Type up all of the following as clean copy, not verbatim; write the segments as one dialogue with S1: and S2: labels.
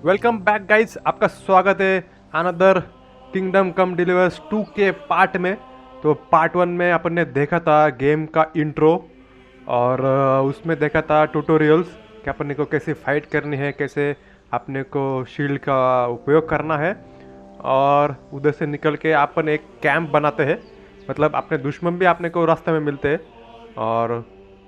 S1: Welcome back guys, आपका स्वागत है अनदर किंगडम कम डिलीवर्स 2 के पार्ट में। तो पार्ट 1 में अपन ने देखा था गेम का इंट्रो और उसमें देखा था ट्यूटोरियल्स कि अपन को कैसे फाइट करनी है, कैसे अपने को शील्ड का उपयोग करना है। और उधर से निकल के अपन एक कैंप बनाते हैं, मतलब अपने दुश्मन भी अपने को रास्ते में मिलते हैं और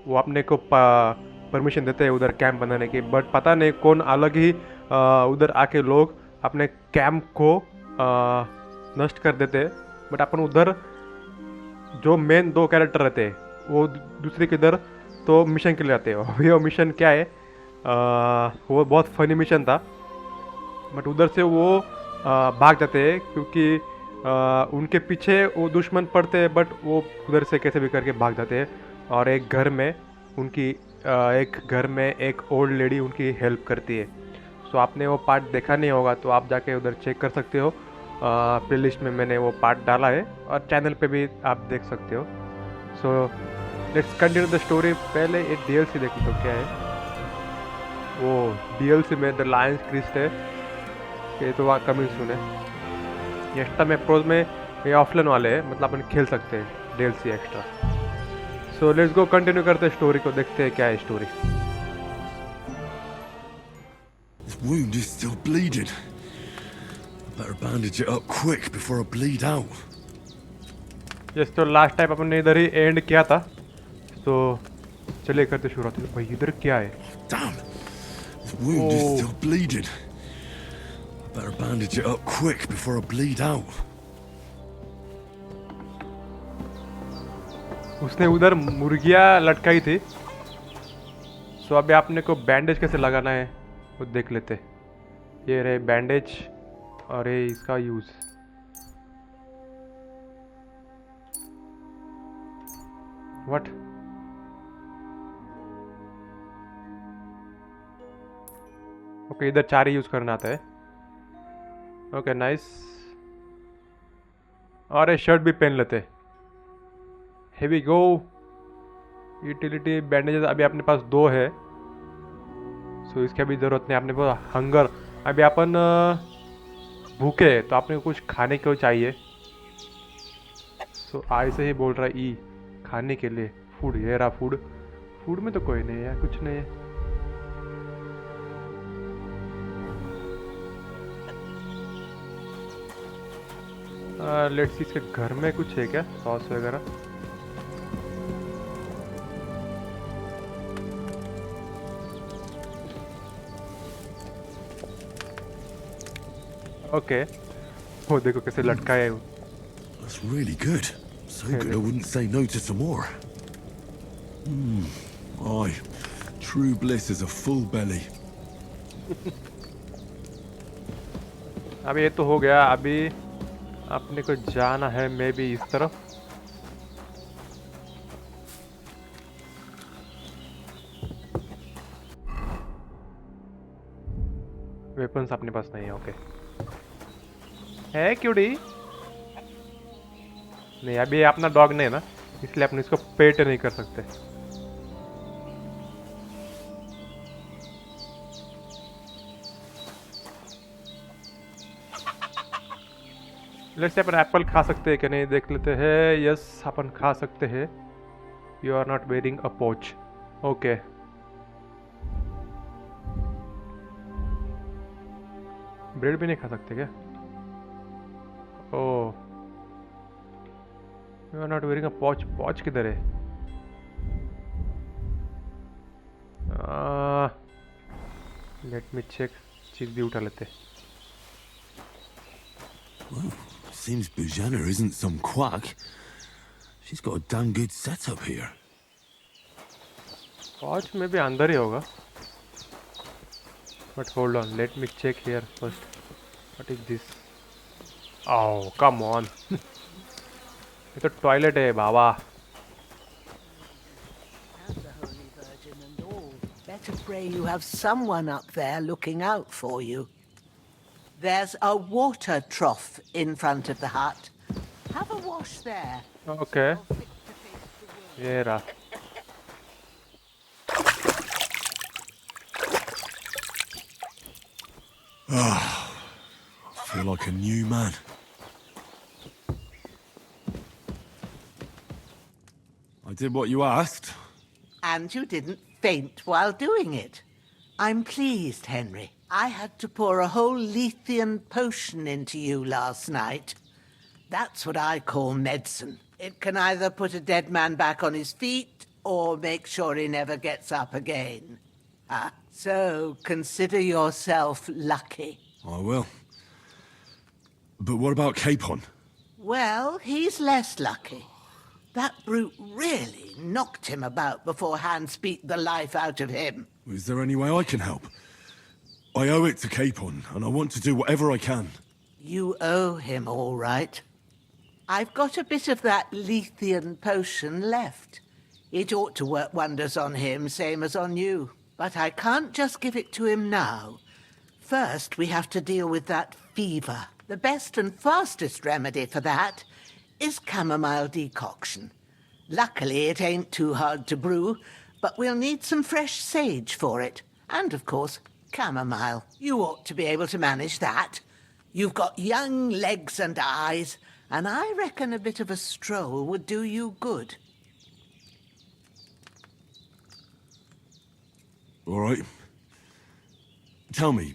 S1: वो अपने को परमिशन देते हैं उधर कैंप बनाने की। बट पता नहीं कौन अलग ही उधर आके लोग अपने कैंप को नष्ट कर देते हैं। बट अपन उधर जो मेन 2 कैरेक्टर रहते हैं वो दूसरे किधर तो मिशन के लिए आते हैं। और ये मिशन क्या है, वो बहुत फनी मिशन था। बट उधर से वो भाग जाते हैं क्योंकि उनके पीछे वो दुश्मन पड़ते हैं, बट वो उधर से कैसे भी करके भाग जाते हैं। और एक घर में उनकी एक घर में एक ओल्ड लेडी उनकी हेल्प करती है। सो आपने वो पार्ट देखा नहीं होगा तो आप जाके उधर चेक कर सकते हो। प्लेलिस्ट में मैंने वो पार्ट डाला है और चैनल पे भी आप देख सकते हो। So let's continue the story. पहले एक DLC देखी तो क्या है वो DLC में द लायंस क्रिस्ट है, ये तो वहाँ कमिंग सुन है। ये एक्स्ट्रा में प्रोज में ये ऑफलाइन वाले हैं, मतलब अपन खेल सकते हैं DLC extra. So let's go continue करते हैं स्टोरी को, देखते हैं क्या है story.
S2: His wound is still bleeding. Better bandage it up quick before I bleed out.
S1: Yes, तो लास्ट टाइम अपन ने इधर ही एंड किया था, तो चलिए करते शुरुआत। भाई इधर क्या है?
S2: Damn! His wound is still bleeding. Better bandage it up quick before I bleed out.
S1: उसने उधर मुर्गियाँ लटकाई थी। सो अभी आपने को बैंडेज कैसे लगाना है वो देख लेते। ये रहे बैंडेज और ये इसका यूज़। व्हाट? ओके, इधर 4 ही यूज़ करना आता है। Okay nice. और ये शर्ट भी पहन लेते। Here we go। Utility bandages अभी अपने पास 2 है, सो इसकी अभी ज़रूरत नहीं। अपने पास हंगर, अभी अपन भूखे हैं तो अपने को कुछ खाने को चाहिए। सो ऐसे ही बोल रहा है ई खाने के लिए फूड। ये रहा फूड। फूड में तो कोई नहीं है, कुछ नहीं है। लेट्स सी इसके घर में कुछ है क्या, सॉस वगैरह? ओके, वो देखो कैसे लटका है।
S2: That's really good. So good I wouldn't say no to some more. Aye. True bliss is a full belly.
S1: अभी ये तो हो गया। अभी अपने को जाना है मे बी इस तरफ। वेपन्स अपने पास नहीं है। ओके है क्यूडी नहीं, अभी अपना डॉग नहीं है ना, इसलिए अपन इसको पेट नहीं कर सकते। लेट्स से अपन एप्पल खा सकते हैं कि नहीं देख लेते हैं। यस, अपन खा सकते हैं। You are not wearing a pouch. Okay, bread भी नहीं खा सकते क्या? Oh, you are not wearing a pouch. Pouch किधर है? Let me check. चीज भी उठा लेते।
S2: Well, seems Bujana isn't some quack. She's got a damn good setup here.
S1: पॉच में भी अंदर ही होगा, but hold on, let me check here first. What is this? Oh come on. ये तो टॉयलेट है बाबा।
S3: Better pray you have someone up there looking out for you. There's a water trough in front of the hut. Have a wash there.
S1: Okay, ये रहा।
S2: I feel like a new man. I did what you asked.
S3: And you didn't faint while doing it. I'm pleased, Henry. I had to pour a whole Lethean potion into you last night. That's what I call medicine. It can either put a dead man back on his feet or make sure he never gets up again. So consider yourself lucky.
S2: I will. But what about Capon?
S3: Well, he's less lucky. That brute really knocked him about before Hans beat the life out of him.
S2: Is there any way I can help? I owe it to Capon, and I want to do whatever I can.
S3: You owe him, all right. I've got a bit of that Lethean potion left. It ought to work wonders on him, same as on you. But I can't just give it to him now. First, we have to deal with that fever. The best and fastest remedy for that is chamomile decoction. Luckily, it ain't too hard to brew, but we'll need some fresh sage for it. And, of course, chamomile. You ought to be able to manage that. You've got young legs and eyes, and I reckon a bit of a stroll would do you good.
S2: All right. Tell me,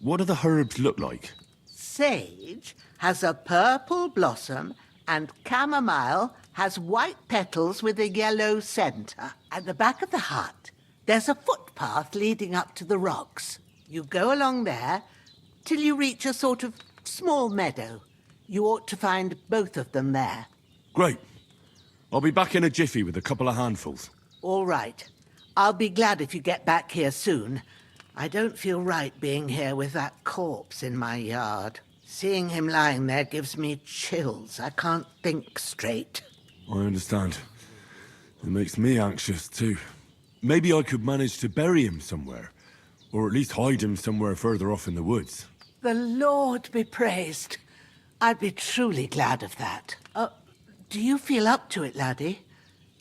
S2: what do the herbs look like?
S3: Sage has a purple blossom, and chamomile has white petals with a yellow centre. At the back of the hut, there's a footpath leading up to the rocks. You go along there till you reach a sort of small meadow. You ought to find both of them there.
S2: Great. I'll be back in a jiffy with a couple of handfuls.
S3: All right. I'll be glad if you get back here soon. I don't feel right being here with that corpse in my yard. Seeing him lying there gives me chills. I can't think straight.
S2: I understand. It makes me anxious, too. Maybe I could manage to bury him somewhere. Or at least hide him somewhere further off in the woods.
S3: The Lord be praised. I'd be truly glad of that. Do you feel up to it, laddie?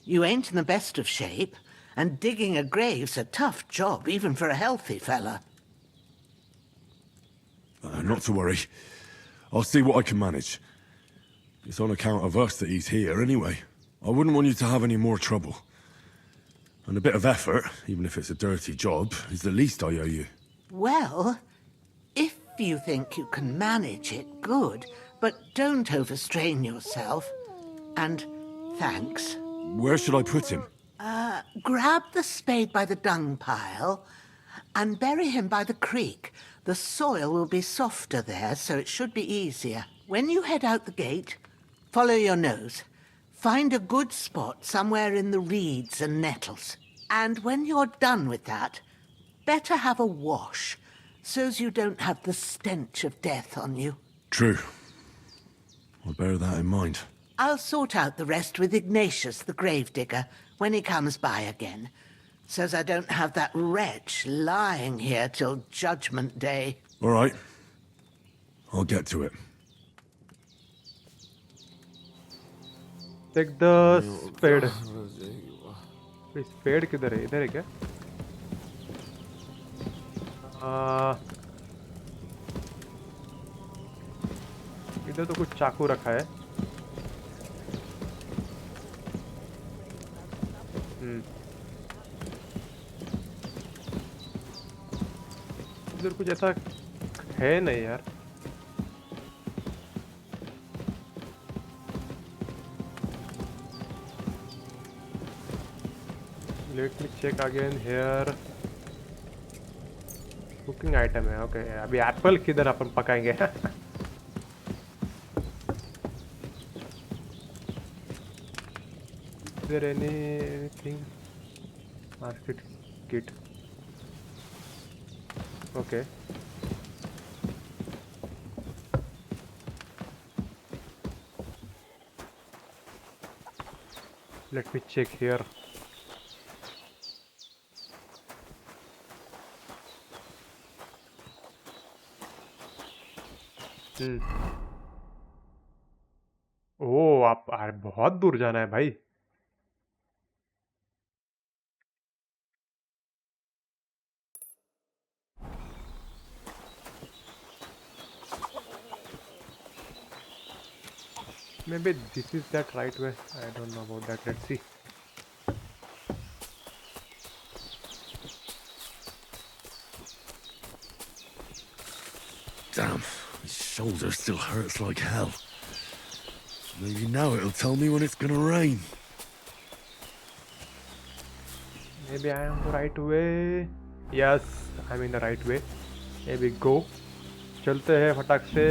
S3: You ain't in the best of shape, and digging a grave's a tough job, even for a healthy fella.
S2: Not to worry. I'll see what I can manage. It's on account of us that he's here, anyway. I wouldn't want you to have any more trouble. And a bit of effort, even if it's a dirty job, is the least I owe you.
S3: Well, if you think you can manage it, good. But don't overstrain yourself. And thanks.
S2: Where should I put him?
S3: Grab the spade by the dung pile and bury him by the creek. The soil will be softer there, so it should be easier. When you head out the gate, follow your nose. Find a good spot somewhere in the reeds and nettles. And when you're done with that, better have a wash, so's you don't have the stench of death on you.
S2: True. I'll bear that in mind.
S3: I'll sort out the rest with Ignatius, the gravedigger, when he comes by again, so's I don't have that wretch lying here till Judgment Day.
S2: All right. I'll get to it.
S1: Take the spade. Spade किधर है? इधर है क्या? इधर तो कुछ चाकू रखा है. इधर कुछ ऐसा है नहीं यार. Let me check again here. Cooking item है. ओके, अभी एप्पल किधर अपन पकाएंगे? Is there anything? Market kit. Okay. Let me check here. ओ, आप अरे बहुत दूर जाना है भाई. Maybe this is that right way. I don't know about that. Let's see.
S2: Damn, my shoulder still hurts like hell. Maybe now it'll tell me when it's gonna rain.
S1: Maybe I am the right way. Yes, I'm in the right way. Here we go. चलते हैं फटाक से.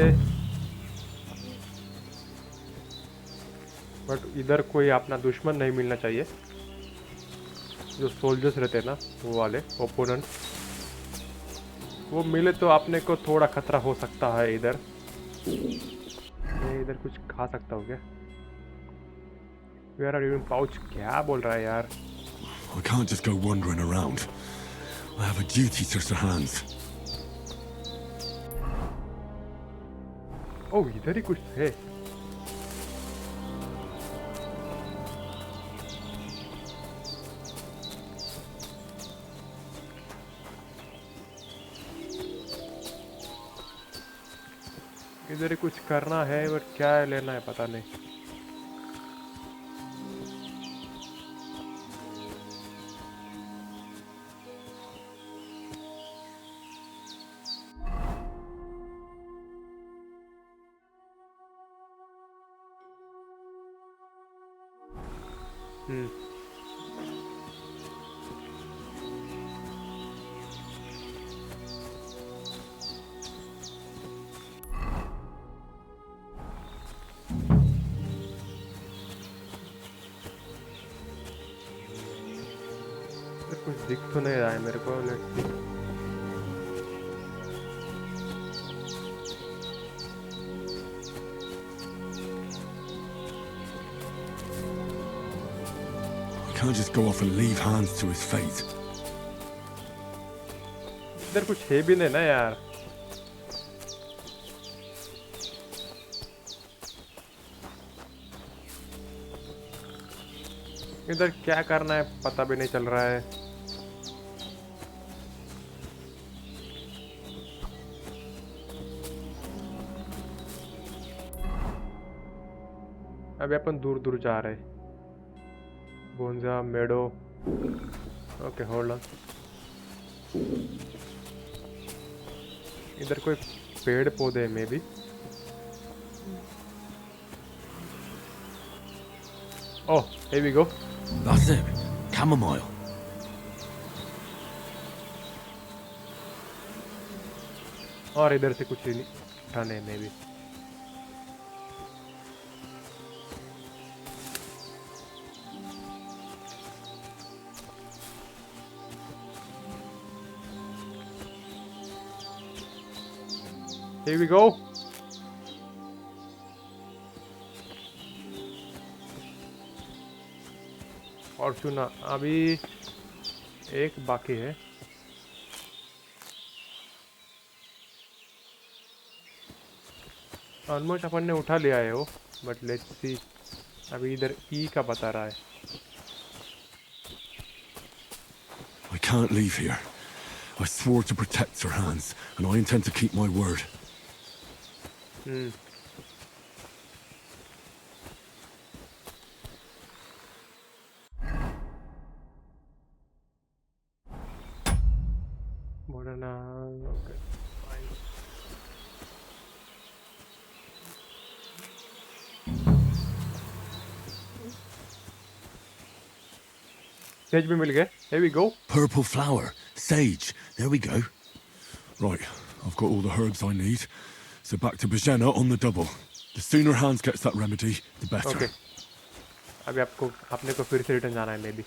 S1: But इधर कोई अपना दुश्मन नहीं मिलना चाहिए. जो सोल्जर्स रहते हैं ना, वो वाले ओपोनेंट, वो मिले तो अपने को थोड़ा खतरा हो सकता है. इधर मैं इधर कुछ खा सकता हूँ क्या? Where are you pouch? क्या बोल रहा है यार?
S2: I can't just go wandering around. I have a duty to Sir Hans.
S1: ओह, इधर ही कुछ है. इधर ही कुछ करना है, बट क्या लेना है पता नहीं. कुछ दिख तो नहीं रहा है मेरे को. Let's see.
S2: I can't just go off and leave Hans to his fate.
S1: इधर कुछ है भी नहीं ना यार. इधर क्या करना है पता भी नहीं चल रहा है. अभी अपन दूर दूर जा रहे. बोंजा मेडो. Okay, hold on. इधर कोई पेड़ पौधे में भी. ओह, here we go.
S2: That's it. Chamomile.
S1: और इधर से कुछ नहीं उठाने में भी. Here we go. और सुना, अभी एक बाकी है. ऑलमोस्ट अपन ने उठा लिया है वो, बट लेट्स सी. अभी इधर ई का बता रहा है.
S2: I can't leave here. I swore to protect Sir Hans, and I intend to keep my word.
S1: Moderna, okay, fine. Sage भी मिल गए. Here we go.
S2: Purple flower, sage. There we go. Right, I've got all the herbs I need. So back to Bajena on the double. The sooner Hans gets that remedy, the better.
S1: Okay. अभी आपको अपने को फिर से return जाना है may be.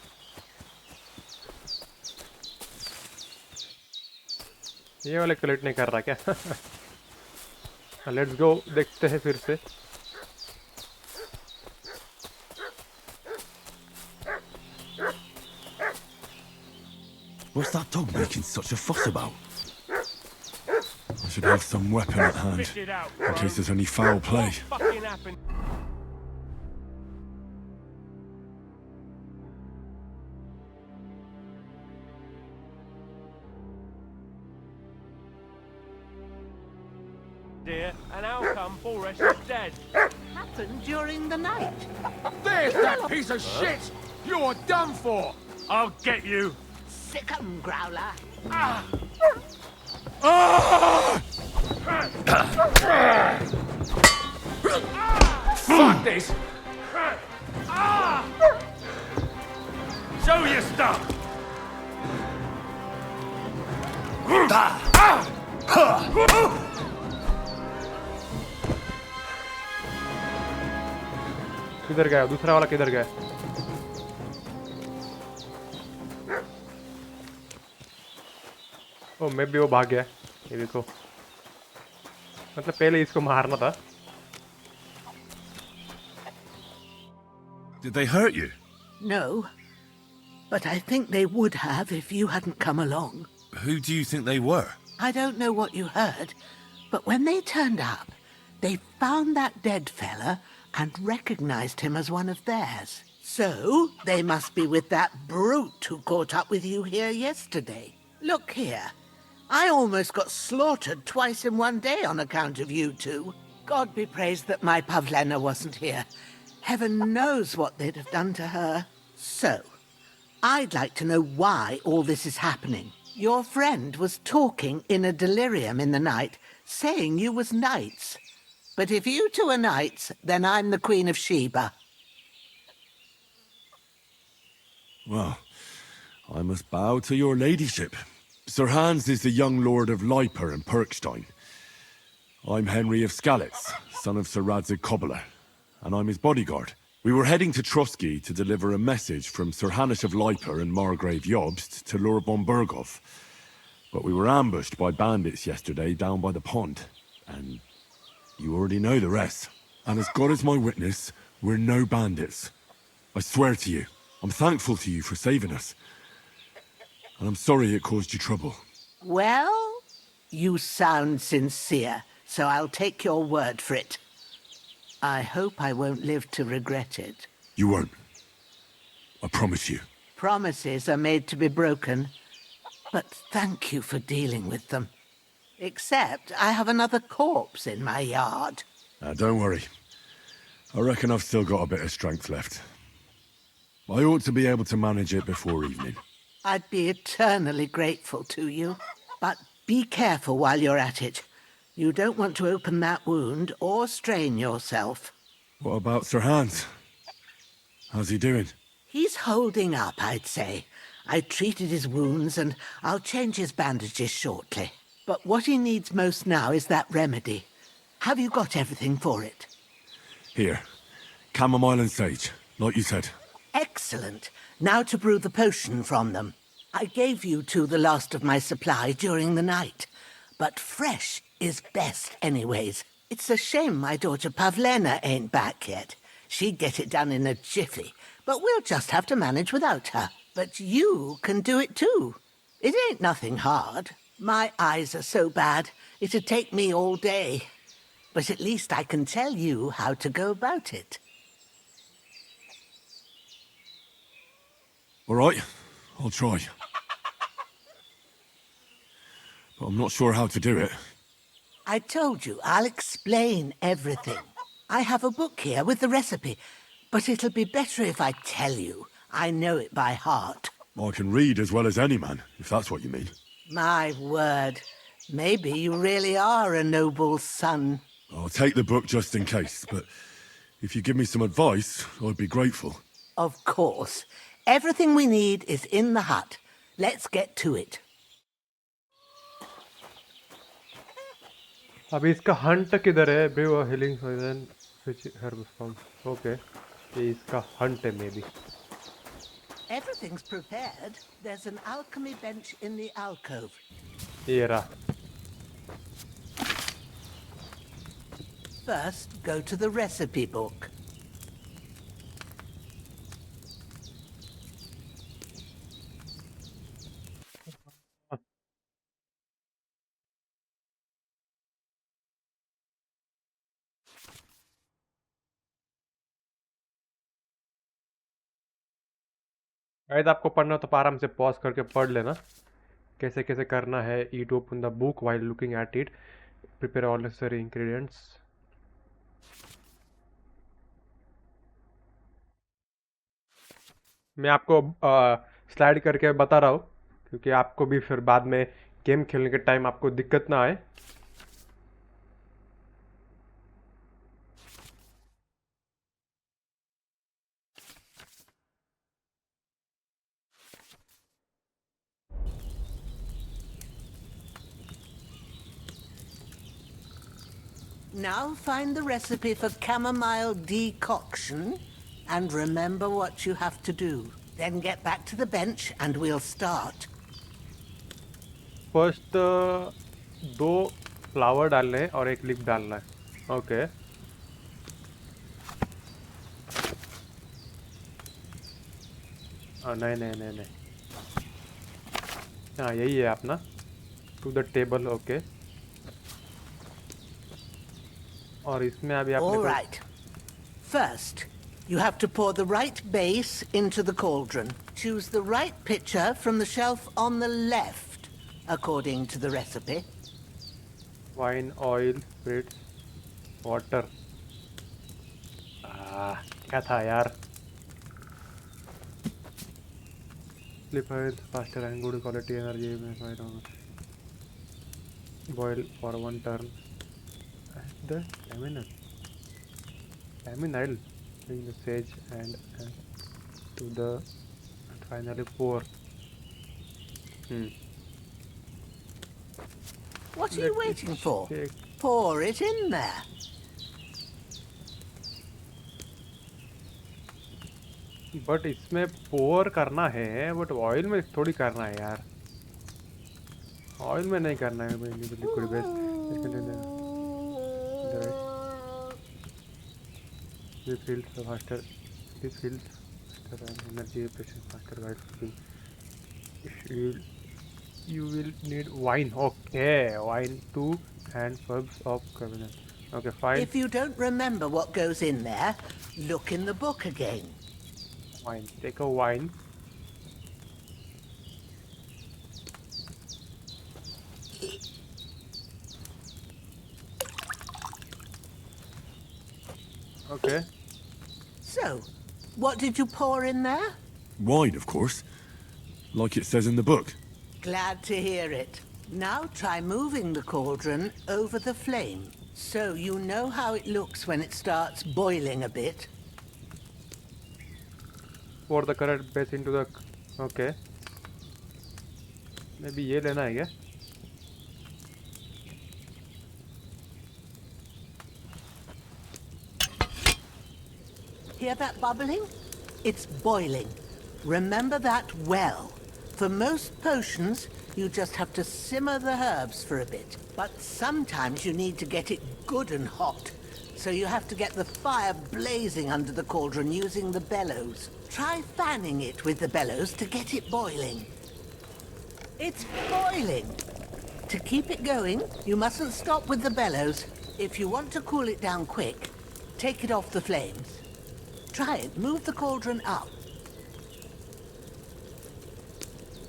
S1: ये वाले कलेक्ट नहीं कर रहा क्या? लेट्स गो, देखते हैं फिर से.
S2: What's that dog making such a fuss about? I should have some weapon at hand, in case there's any foul play.
S4: Dear, and how come Boris is dead?
S3: happened during the night.
S2: There's that piece of shit! You're done for!
S4: I'll get you.
S3: Sick 'em, Growler.
S2: Ah! Fuck this!
S4: Show your stuff.
S1: किधर गया दूसरा वाला किधर गया ओ मे भी वो भाग गया ये देखो मतलब पहले इसको मारना था
S2: Did they hurt you?
S3: No, but I think they would have if you hadn't come along.
S2: Who do you think they were?
S3: I don't know what you heard, but when they turned up, they found that dead fella and recognized him as one of theirs. So, they must be with that brute who caught up with you here yesterday. Look here. I almost got slaughtered twice in one day on account of you two. God be praised that my Pavlena wasn't here. Heaven knows what they'd have done to her. So, I'd like to know why all this is happening. Your friend was talking in a delirium in the night, saying you was knights. But if you two are knights, then I'm the Queen of Sheba.
S2: Well, I must bow to your ladyship. Sir Hans is the young lord of Leiper and Perkstein. I'm Henry of Skalitz, son of Sir Radzig Cobbler, and I'm his bodyguard. We were heading to Trusky to deliver a message from Sir Hanish of Leiper and Margrave Jobst to Lord von Berghoff. But we were ambushed by bandits yesterday down by the pond, and you already know the rest. And as God is my witness, we're no bandits. I swear to you, I'm thankful to you for saving us. And I'm sorry it caused you trouble.
S3: Well, you sound sincere, so I'll take your word for it. I hope I won't live to regret it.
S2: You won't. I promise you.
S3: Promises are made to be broken, but thank you for dealing with them. Except I have another corpse in my yard.
S2: Now, don't worry. I reckon I've still got a bit of strength left. I ought to be able to manage it before evening.
S3: I'd be eternally grateful to you. But be careful while you're at it. You don't want to open that wound or strain yourself.
S2: What about Sir Hans? How's he doing?
S3: He's holding up, I'd say. I treated his wounds and I'll change his bandages shortly. But what he needs most now is that remedy. Have you got everything for it?
S2: Here. Chamomile and sage, like you said.
S3: Excellent. Now to brew the potion from them. I gave you two the last of my supply during the night. But fresh is best anyways. It's a shame my daughter Pavlena ain't back yet. She'd get it done in a jiffy, but we'll just have to manage without her. But you can do it too. It ain't nothing hard. My eyes are so bad, it'd take me all day. But at least I can tell you how to go about it.
S2: All right, I'll try. But I'm not sure how to do it.
S3: I told you, I'll explain everything. I have a book here with the recipe, but it'll be better if I tell you. I know it by heart.
S2: I can read as well as any man, if that's what you mean.
S3: My word. Maybe you really are a noble's son.
S2: I'll take the book just in case, but if you give me some advice, I'd be grateful.
S3: Of course. Everything we need is in the hut. Let's get to it.
S1: अभी इसका hunt किधर है brew healing poison switch herb from okay ये इसका hunt है maybe
S3: Everything's prepared. There's an alchemy bench in the alcove.
S1: ये रहा
S3: First, go to the recipe book.
S1: शायद आपको पढ़ना हो तो आराम से पॉज करके पढ़ लेना कैसे कैसे करना है it open the book while looking at it prepare all necessary ingredients मैं आपको स्लाइड करके बता रहा हूँ क्योंकि आपको भी फिर बाद में गेम खेलने के टाइम आपको दिक्कत ना आए।
S3: Now find the recipe for chamomile decoction and remember what you have to do. Then get back to the bench and we'll start.
S1: First 2 flower डालने हैं और 1 लीफ डालना है। ओके। नहीं नहीं नहीं नहीं, हाँ यही है अपना। To the table, okay. और इसमें अभी आपने
S3: All right. First, you have to pour the right base into the cauldron. Choose the right pitcher from the shelf on the left, according to the recipe.
S1: Wine, oil, spirits, water. क्या था यार? Lipids, faster and good quality energy. Boil for 1 turn. The terminal. Bring the sage and to the and finally pour.
S3: What are you
S1: Let it
S3: waiting for?
S1: shake.
S3: Pour it in there.
S1: But इसमें पोर करना है, but oil में थोड़ी करना है यार। Oil में नहीं करना है। Liquid base feels faster. This feels faster and energy efficient, faster while cooking. You will need wine. Okay, wine, 2 handfuls of covenant. Okay, fine.
S3: If you don't remember what goes in there, look in the book again.
S1: Wine. Take a wine. Okay.
S3: So, what did you pour in there?
S2: Wine, of course. Like it says in the book.
S3: Glad to hear it. Now try moving the cauldron over the flame, so you know how it looks when it starts boiling a bit.
S1: Pour the correct base into the... Okay. Maybe ये लेना है क्या?
S3: Hear that bubbling? It's boiling. Remember that well. For most potions, you just have to simmer the herbs for a bit. But sometimes you need to get it good and hot. So you have to get the fire blazing under the cauldron using the bellows. Try fanning it with the bellows to get it boiling. It's boiling! To keep it going, you mustn't stop with the bellows. If you want to cool it down quick, take it off the flames. Try it. Move the cauldron up.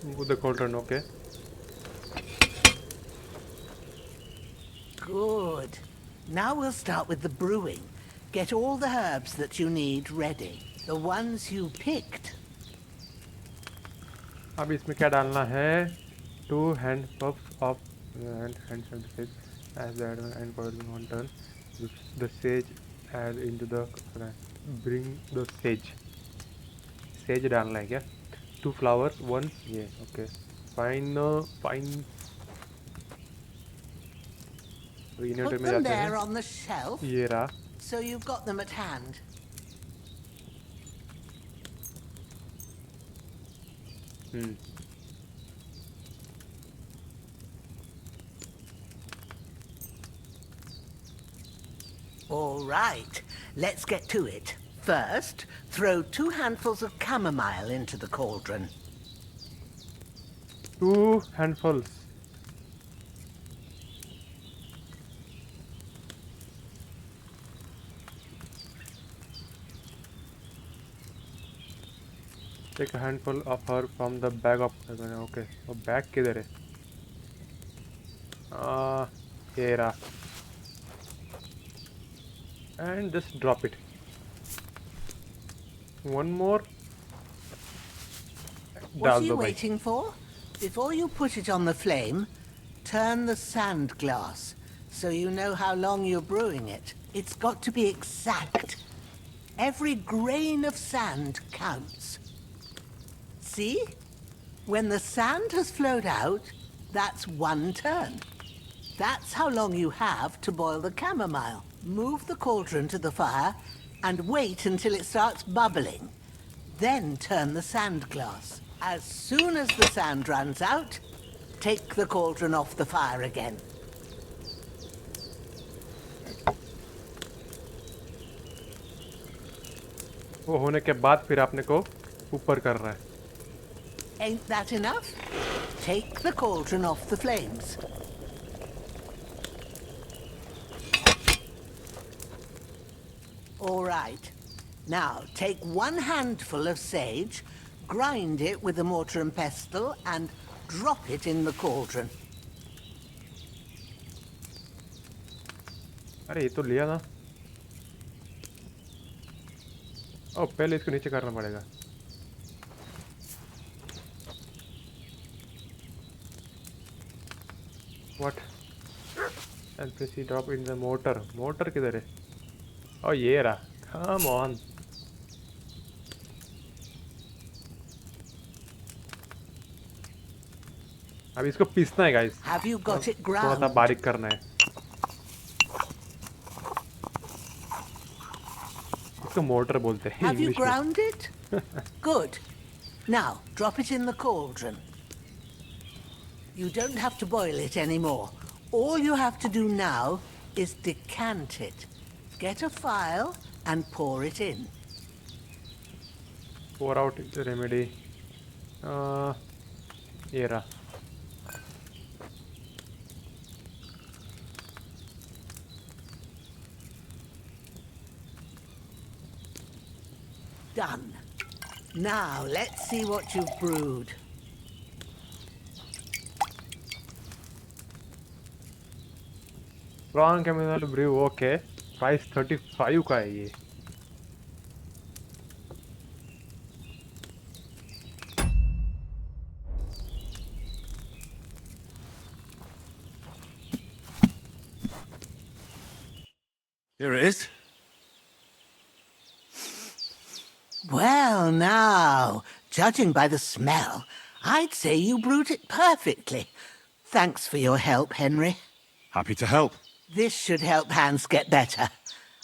S1: Move the cauldron, okay.
S3: Good. Now we'll start with the brewing. Get all the herbs that you need ready. The ones you picked.
S1: अब इसमें क्या डालना है? 2 handfuls of and 76 as the and boiling 1 turn. The sage add into the bring the sage. Sage डालना है क्या? 2 flowers, 1 ये okay. Fine, fine.
S3: Put
S1: में
S3: them
S1: जाते
S3: there
S1: हैं.
S3: on the shelf,
S1: ये रहा.
S3: so you've got them at hand. All right, let's get to it. First, throw 2 handfuls of chamomile into the cauldron.
S1: 2 handfuls. Take a handful of her from the bag of... Okay, वो bag किधर है? ये रहा. And just drop it. 1 more.
S3: What
S1: डाल
S3: are you
S1: दो भाई।
S3: waiting for? Before you put it on the flame, turn the sand glass so you know how long you're brewing it. It's got to be exact. Every grain of sand counts. See? When the sand has flowed out, that's 1 turn. That's how long you have to boil the chamomile. Move the cauldron to the fire and wait until it starts bubbling. Then turn the sand glass. As soon as the sand runs out, take the cauldron off the fire again.
S1: वो होने के बाद फिर आपने को ऊपर करना है।
S3: Ain't that enough? Take the cauldron off the flames. All right. Now, take 1 handful of sage, grind it with a mortar and pestle, and drop it in the cauldron.
S1: अरे ये तो लिया ना। ओ पहले इसको नीचे करना पड़ेगा। What? And press it drop in the motor. Motor किधर है? ओ ये रहा। Come on. अब इसको पीसना है guys.
S3: Have you got it
S1: थोड़ा सा
S3: ground?
S1: बारीक करना है। इसको मोटर बोलते हैं
S3: Have you
S1: इंग्लिश में।
S3: ground it? Good. Now, drop it in the cauldron. You don't have to boil it anymore. All you have to do now is decant it. Get a phial and pour it in.
S1: Pour out the remedy. ये रहा।
S3: Done. Now, let's see what you've brewed.
S1: Strong chemical brew, okay. Price 35 का है ये।
S2: Here it is.
S3: Well, now, judging by the smell, I'd say you brewed it perfectly. Thanks for your help, Henry.
S2: Happy to help.
S3: This should help Hans get better.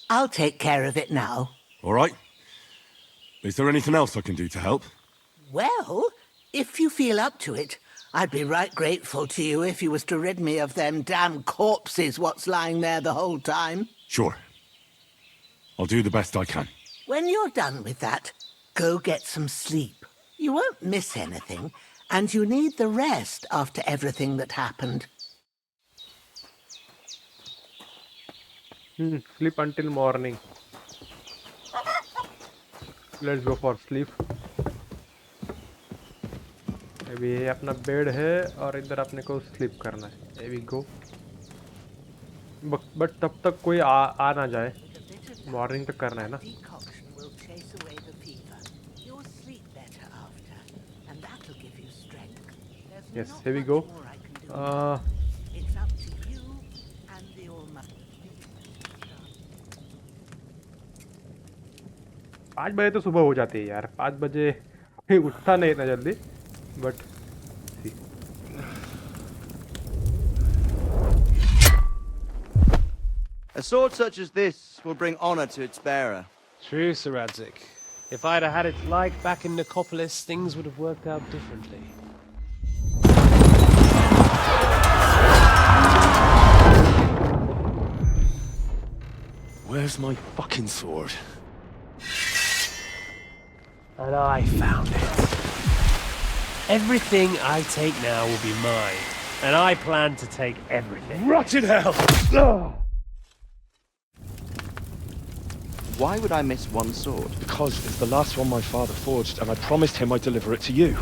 S3: I'll take care of it now.
S2: All right. Is there anything else I can do to help?
S3: Well, if you feel up to it, I'd be right grateful to you if you was to rid me of them damn corpses what's lying there the whole time.
S2: Sure. I'll do the best I can.
S3: When you're done with that, go get some sleep. You won't miss anything, and you need the rest after everything that happened.
S1: Sleep until morning. Let's go for sleep. अभी ये अपना bed है और इधर अपने को sleep करना है। Here we go. बट तब तक कोई आ ना जाए। मॉर्निंग तक करना है ना।
S3: Decoction will chase away the fever. You'll sleep better after, and that'll give you strength. There's
S1: Yes,
S3: not
S1: here we
S3: much
S1: go.
S3: more I can do. It's up to you and the Almighty.
S1: 5 बजे तो सुबह हो जाती है यार। 5 बजे कोई उठता नहीं इतना जल्दी। But
S5: A sword such as this will bring honor to its bearer.
S6: True, Sir Radzik. If I'd have had its like back in Nicopolis, things would have worked out differently.
S2: Where's my fucking sword?
S6: And I found it. Everything I take now will be mine, and I plan to take everything.
S2: Rotted hell!
S5: Why would I miss one sword?
S7: Because it's the last one my father forged, and I promised him I'd deliver it to you.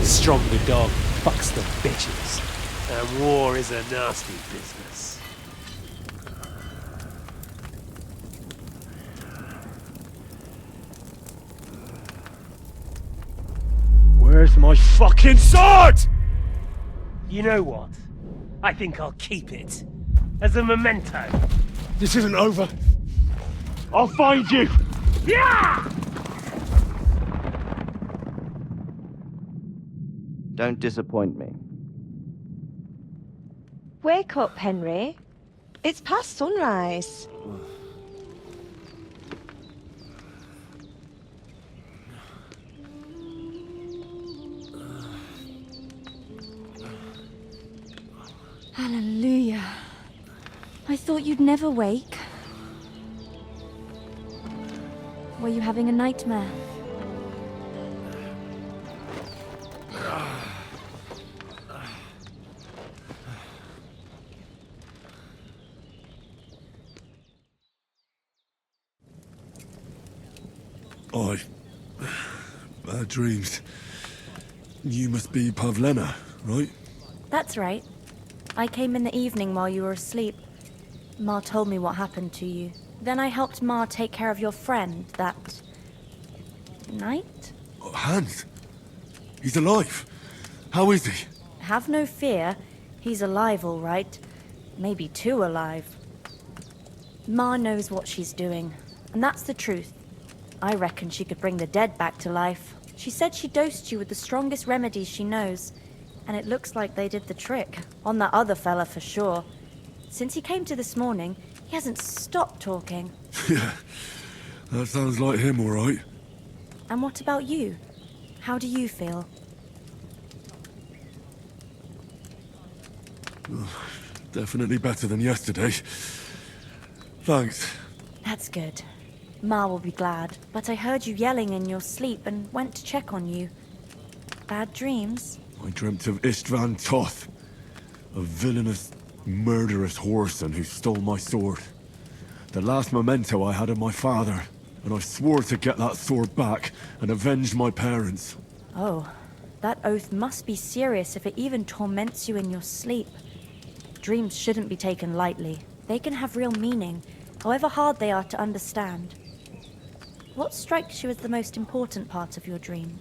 S6: Stronger dog fucks the bitches, and war is a nasty business.
S7: my fucking sword!
S6: You know what? I think I'll keep it. As a memento.
S7: This isn't over. I'll find you!
S6: Yeah!
S5: Don't disappoint me.
S8: Wake up, Henry. It's past sunrise.
S9: Hallelujah. I thought you'd never wake. Were you having a nightmare?
S2: Bad dreams. You must be Pavlena, right?
S9: That's right. I came in the evening while you were asleep. Ma told me what happened to you. Then I helped Ma take care of your friend that night?
S2: Oh, Hans! He's alive! How is he?
S9: Have no fear. He's alive, all right. Maybe too alive. Ma knows what she's doing, and that's the truth. I reckon she could bring the dead back to life. She said she dosed you with the strongest remedies she knows, and it looks like they did the trick. On that other fella for sure. Since he came to this morning, he hasn't stopped talking.
S2: Yeah, that sounds like him, all right.
S9: And what about you? How do you feel?
S2: Definitely better than yesterday. Thanks.
S9: That's good. Ma will be glad, but I heard you yelling in your sleep and went to check on you. Bad dreams?
S2: I dreamt of Istvan Toth, a villainous, murderous whoreson who stole my sword. The last memento I had of my father, and I swore to get that sword back and avenge my parents.
S9: Oh, that oath must be serious if it even torments you in your sleep. Dreams shouldn't be taken lightly. They can have real meaning, however hard they are to understand. What strikes you as the most important part of your dream?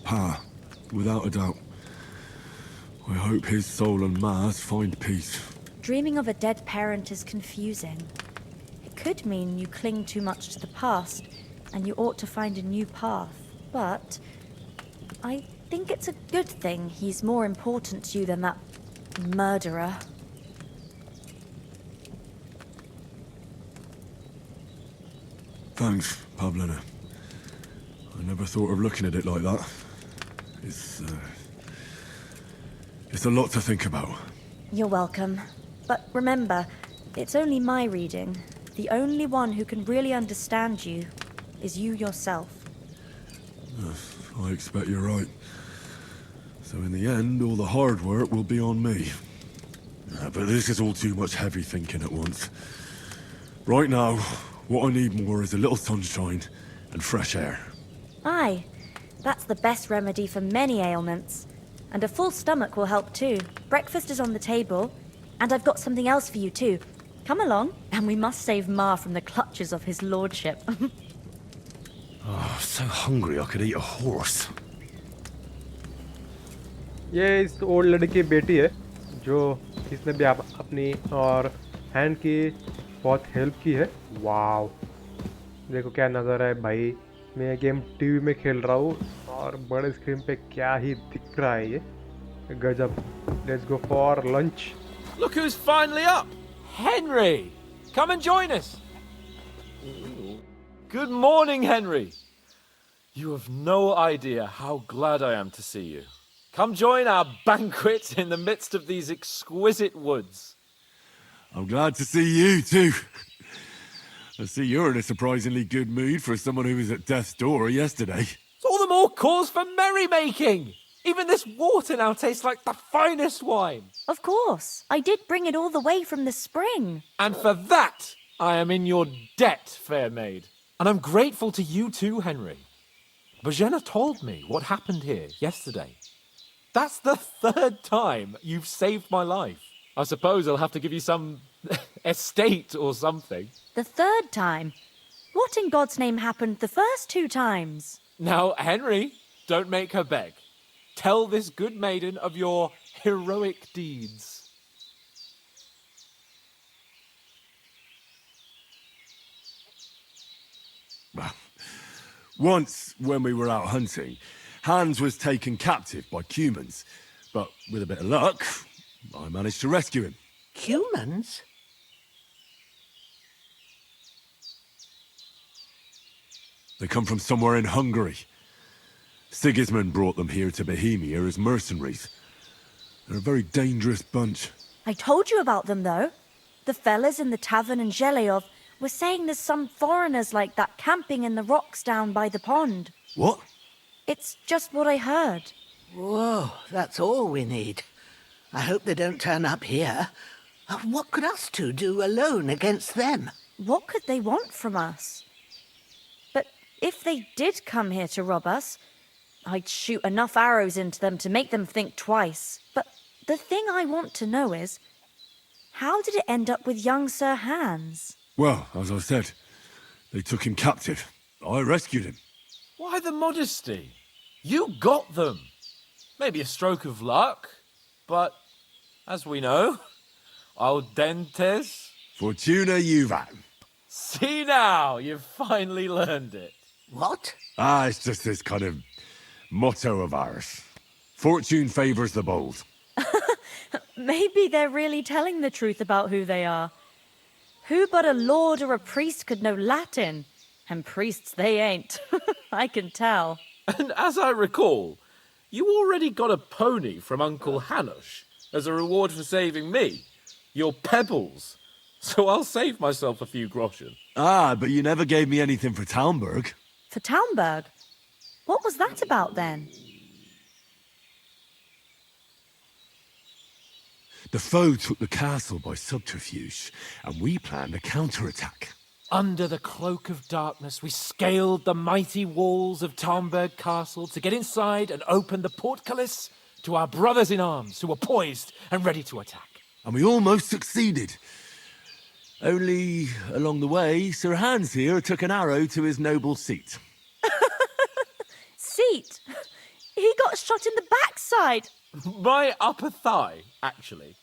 S2: Pa, without a doubt. I hope his soul and Ma's find peace.
S9: Dreaming of a dead parent is confusing. It could mean you cling too much to the past, and you ought to find a new path. But I think it's a good thing he's more important to you than that murderer.
S2: Thanks, Pavlena. I never thought of looking at it like that. It's a lot to think about.
S9: You're welcome. But remember, it's only my reading. The only one who can really understand you is you yourself.
S2: I expect you're right. So in the end, all the hard work will be on me. But this is all too much heavy thinking at once. Right now, what I need more is a little sunshine and fresh air.
S9: Aye, that's the best remedy for many ailments. And a full stomach will help too. Breakfast is on the table, and I've got something else for you too. Come along, and we must save Ma from the clutches of his lordship.
S2: Oh, so hungry I could eat a horse.
S1: ये इस old लड़की की बेटी है जो इसने भी अपनी और हैंड की बहुत हेल्प की है। वाव, देखो क्या नज़ारा है भाई। मैं ये गेम टीवी में खेल रहा हूँ और बड़े स्क्रीन पे क्या ही दिख रहा है ये, गजब। Let's go for lunch.
S10: Look who's finally up! Henry! Come and join us! Good morning, Henry! You have no idea how glad I am to see you. Come join our banquet in the midst of these exquisite woods.
S2: I'm glad to see you too. I see you're in a surprisingly good mood for someone who was at death's door yesterday.
S10: It's all the more cause for merrymaking! Even this water now tastes like the finest wine.
S9: Of course, I did bring it all the way from the spring.
S10: And for that, I am in your debt, fair maid. And I'm grateful to you too, Henry. Bojena told me what happened here yesterday. That's the third time you've saved my life. I suppose I'll have to give you some estate or something.
S9: The third time? What in God's name happened the first 2 times?
S10: Now, Henry, don't make her beg. Tell this good maiden of your heroic deeds.
S2: Well, once, when we were out hunting, Hans was taken captive by humans. But with a bit of luck, I managed to rescue him.
S3: Humans?
S2: They come from somewhere in Hungary. Sigismund brought them here to Bohemia as mercenaries. They're a very dangerous bunch.
S9: I told you about them, though. The fellas in the tavern in Zheleov were saying there's some foreigners like that camping in the rocks down by the pond.
S2: What?
S9: It's just what I heard.
S3: Whoa, that's all we need. I hope they don't turn up here. What could us two do alone against them?
S9: What could they want from us? But if they did come here to rob us, I'd shoot enough arrows into them to make them think twice. But the thing I want to know is, how did it end up with young Sir Hans?
S2: Well, as I said, they took him captive. I rescued him.
S10: Why the modesty? You got them. Maybe a stroke of luck, but as we know, al dentes.
S2: Fortuna juvat.
S10: See now, you've finally learned it.
S3: What?
S2: It's just this kind of motto of ours. Fortune favors the bold.
S9: Maybe they're really telling the truth about who they are. Who but a lord or a priest could know Latin? And priests they ain't. I can tell.
S10: And as I recall, you already got a pony from Uncle Hanush as a reward for saving me. Your pebbles. So I'll save myself a few groschen.
S2: But you never gave me anything for Talmberg.
S9: For Talmberg? What was that about then?
S2: The foe took the castle by subterfuge, and we planned a counterattack.
S10: Under the cloak of darkness, we scaled the mighty walls of Talmberg Castle to get inside and open the portcullis to our brothers in arms who were poised and ready to attack.
S2: And we almost succeeded. Only, along the way, Sir Hans here took an arrow to his noble seat.
S9: Seat? He got shot in the backside.
S10: My upper thigh, actually.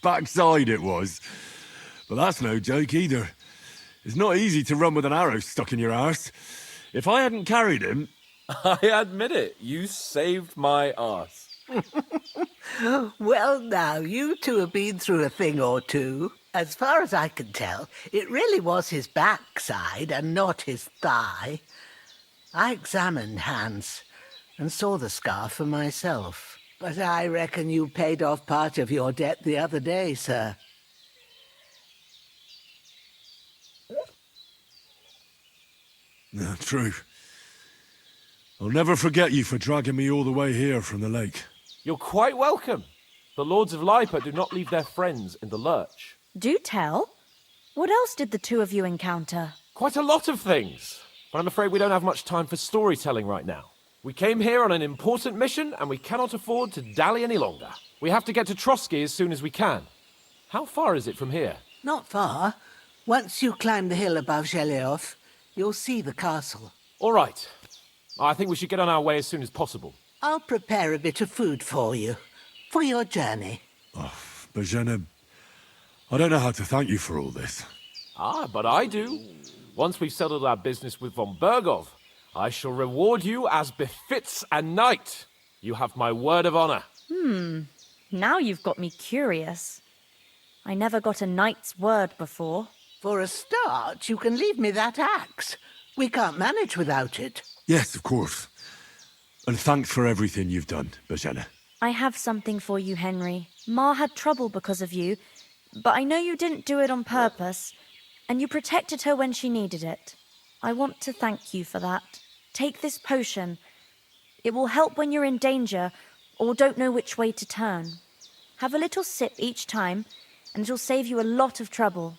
S2: Backside it was. But that's no joke either. It's not easy to run with an arrow stuck in your arse. If I hadn't carried him...
S10: I admit it, you saved my arse.
S3: Well, now, you two have been through a thing or two. As far as I can tell, it really was his backside and not his thigh. I examined Hans and saw the scar for myself. But I reckon you paid off part of your debt the other day, sir.
S2: No, true. I'll never forget you for dragging me all the way here from the lake.
S10: You're quite welcome. The Lords of Lipa do not leave their friends in the lurch.
S9: Do tell. What else did the two of you encounter?
S10: Quite a lot of things. But I'm afraid we don't have much time for storytelling right now. We came here on an important mission, and we cannot afford to dally any longer. We have to get to Trotsky as soon as we can. How far is it from here?
S3: Not far. Once you climb the hill above Zheleov, you'll see the castle.
S10: All right. I think we should get on our way as soon as possible.
S3: I'll prepare a bit of food for you, for your journey.
S2: Bozhena, I don't know how to thank you for all this.
S10: But I do. Once we've settled our business with von Bergov, I shall reward you as befits a knight. You have my word of honor.
S9: Now you've got me curious. I never got a knight's word before.
S3: For a start, you can leave me that axe. We can't manage without it.
S2: Yes, of course. And thanks for everything you've done, Bozhena.
S9: I have something for you, Henry. Ma had trouble because of you, but I know you didn't do it on purpose, and you protected her when she needed it. I want to thank you for that. Take this potion. It will help when you're in danger or don't know which way to turn. Have a little sip each time, and it'll save you a lot of trouble.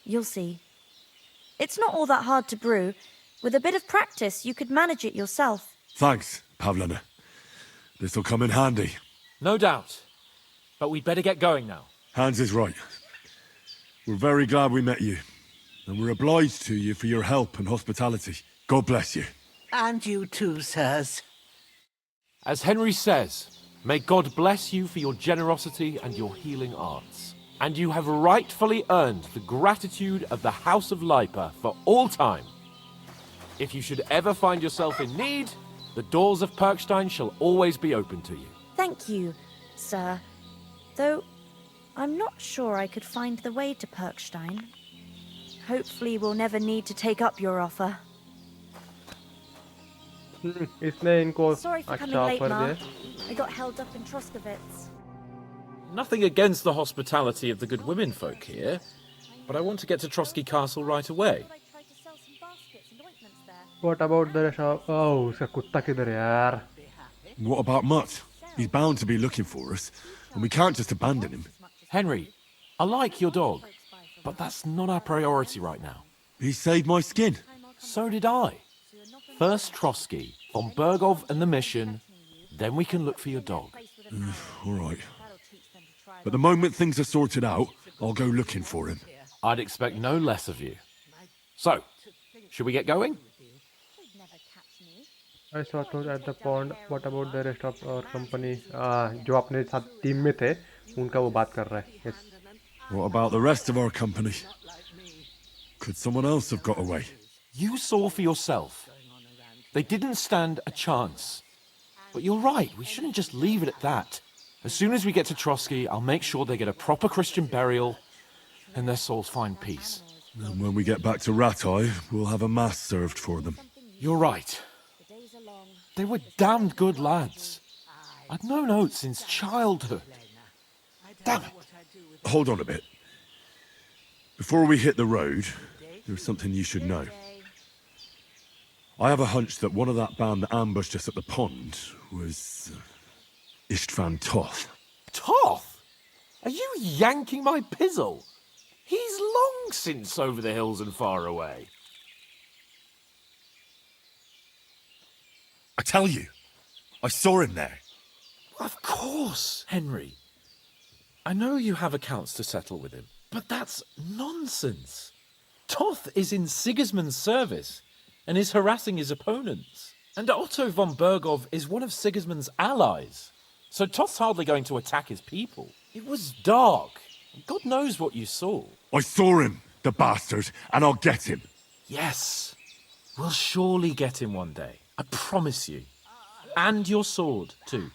S9: You'll see. It's not all that hard to brew. With a bit of practice, you could manage it yourself.
S2: Thanks, Pavlena. This'll come in handy.
S10: No doubt. But we'd better get going now.
S2: Hans is right. We're very glad we met you. And we're obliged to you for your help and hospitality. God bless you.
S3: And you too, sirs.
S10: As Henry says, may God bless you for your generosity and your healing arts. And you have rightfully earned the gratitude of the House of Lipa for all time. If you should ever find yourself in need, the doors of Perkstein shall always be open to you.
S9: Thank you, sir. Though I'm not sure I could find the way to Perkstein. Hopefully we'll never need to take up your offer.
S1: इसने इनको
S9: Sorry for coming
S1: अच्छा
S9: late,
S1: offer
S9: Ma.
S1: दिया.
S9: I got held up in Troskovitz.
S10: Nothing against the hospitality of the good women folk here, but I want to get to Trotsky Castle right away.
S1: What about the rest of... Oh, उसका कुत्ता किधर है यार?
S2: What about Mutt? He's bound to be looking for us, and we can't just abandon him.
S10: Henry, I like your dog, but that's not our priority right now.
S2: He saved my skin.
S10: So did I. First Trotsky, von Bergov and the mission, then we can look for your dog.
S2: All right. But the moment things are sorted out, I'll go looking for him.
S10: I'd expect no less of you. So, should we get going?
S1: I saw those at the pond. What about the rest of our company? जो अपने साथ team में थे, उनका वो बात कर रहा है. Yes.
S2: What about the rest of our company? Could someone else have got away?
S10: You saw for yourself. They didn't stand a chance. But you're right, we shouldn't just leave it at that. As soon as we get to Trotsky, I'll make sure they get a proper Christian burial and their souls find peace.
S2: And when we get back to Ratai, we'll have a mass served for them.
S10: You're right. They were damned good lads. I'd known Oates since childhood. Damn it.
S2: Hold on a bit. Before we hit the road, there's something you should know. I have a hunch that one of that band that ambushed us at the pond was Istvan Toth.
S10: Toth? Are you yanking my pizzle? He's long since over the hills and far away.
S2: I tell you, I saw him there.
S10: Of course, Henry. I know you have accounts to settle with him, but that's nonsense. Toth is in Sigismund's service and is harassing his opponents. And Otto von Bergov is one of Sigismund's allies. So Toth's hardly going to attack his people. It was dark. God knows what you saw.
S2: I saw him, the bastard, and I'll get him.
S10: Yes. We'll surely get him one day. I promise you. And your sword, too.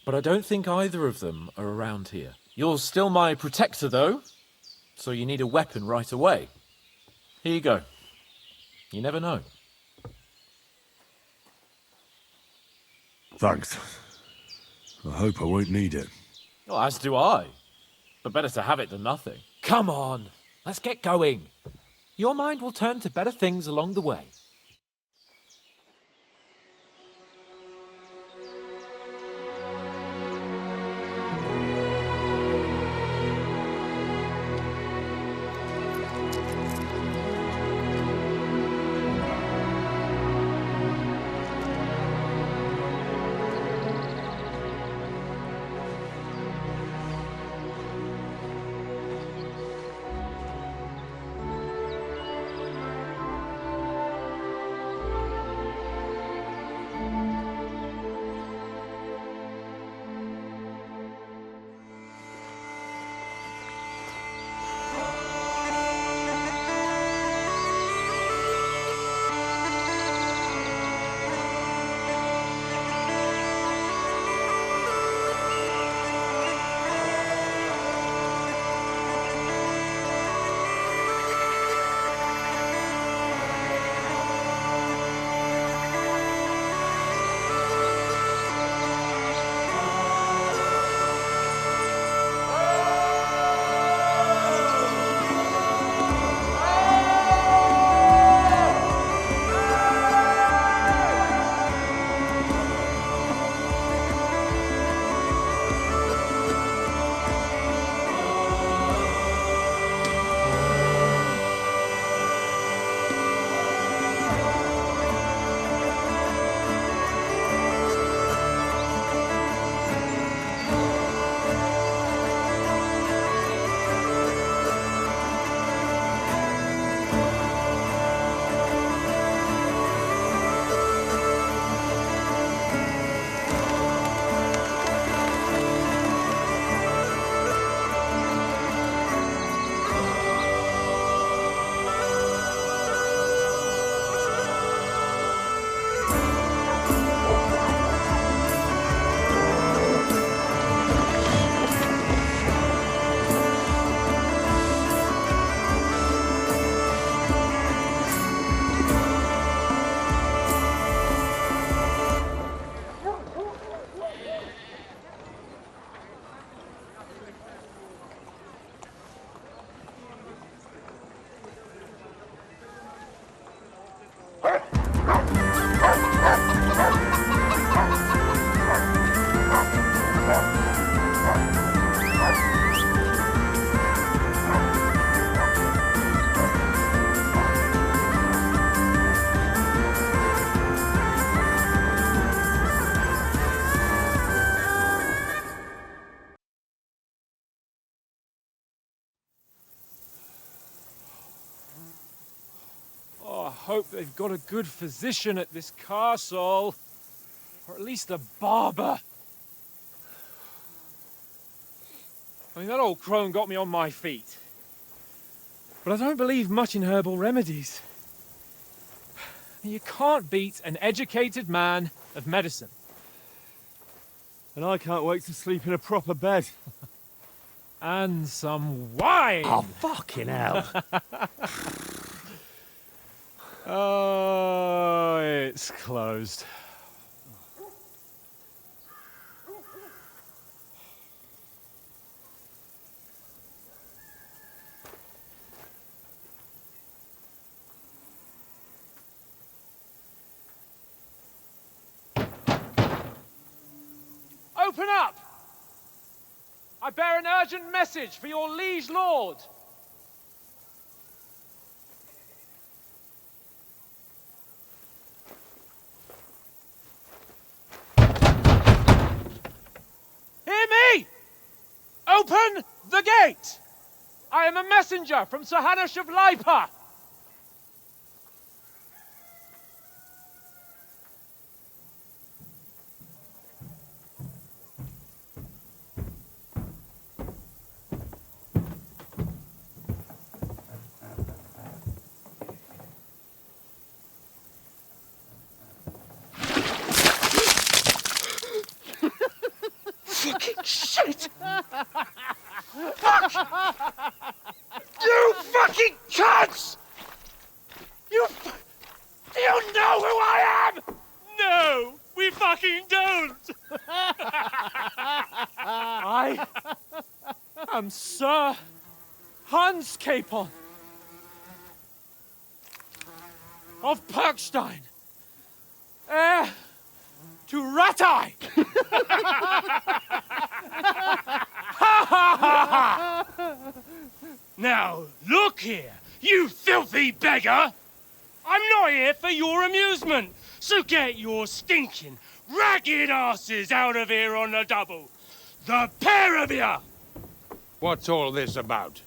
S10: But I don't think either of them are around here. You're still my protector, though. So you need a weapon right away. Here you go. You never know.
S2: Thanks. I hope I won't need it.
S10: Well, as do I. But better to have it than nothing. Come on, let's get going. Your mind will turn to better things along the way.
S6: hope they've got a good physician at this castle. Or at least a barber. I mean, that old crone got me on my feet. But I don't believe much in herbal remedies. You can't beat an educated man of medicine.
S7: And I can't wait to sleep in a proper bed.
S6: And some wine!
S11: Oh, fucking hell.
S6: Oh, it's closed. Open up! I bear an urgent message for your liege lord. Hear me! Open the gate! I am a messenger from Sir Hanush of Lipa.
S11: Fucking shit! Fuck! You fucking cunts! Do you know who I am?
S6: No, we fucking don't. I am Sir Hans Capon of Perkstein, heir to Ratai.
S4: Now, look here, you filthy beggar! I'm not here for your amusement, so get your stinking, ragged asses out of here on the double. The pair of you!
S12: What's all this about?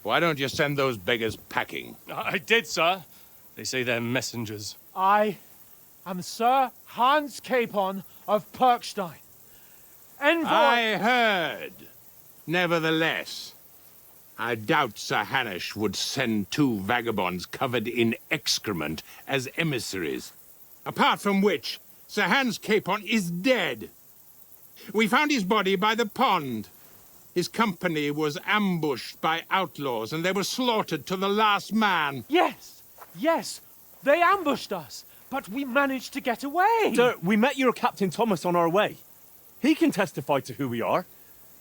S12: Why don't you send those beggars packing?
S4: I did, sir. They say they're messengers.
S6: I am Sir Hans Capon of Perkstein, envoy.
S12: I heard. Nevertheless, I doubt Sir Hanush would send two vagabonds covered in excrement as emissaries. Apart from which, Sir Hans Capon is dead. We found his body by the pond. His company was ambushed by outlaws, and they were slaughtered to the last man.
S6: Yes, yes, they ambushed us, but we managed to get away.
S7: Sir, we met your Captain Thomas on our way. He can testify to who we are.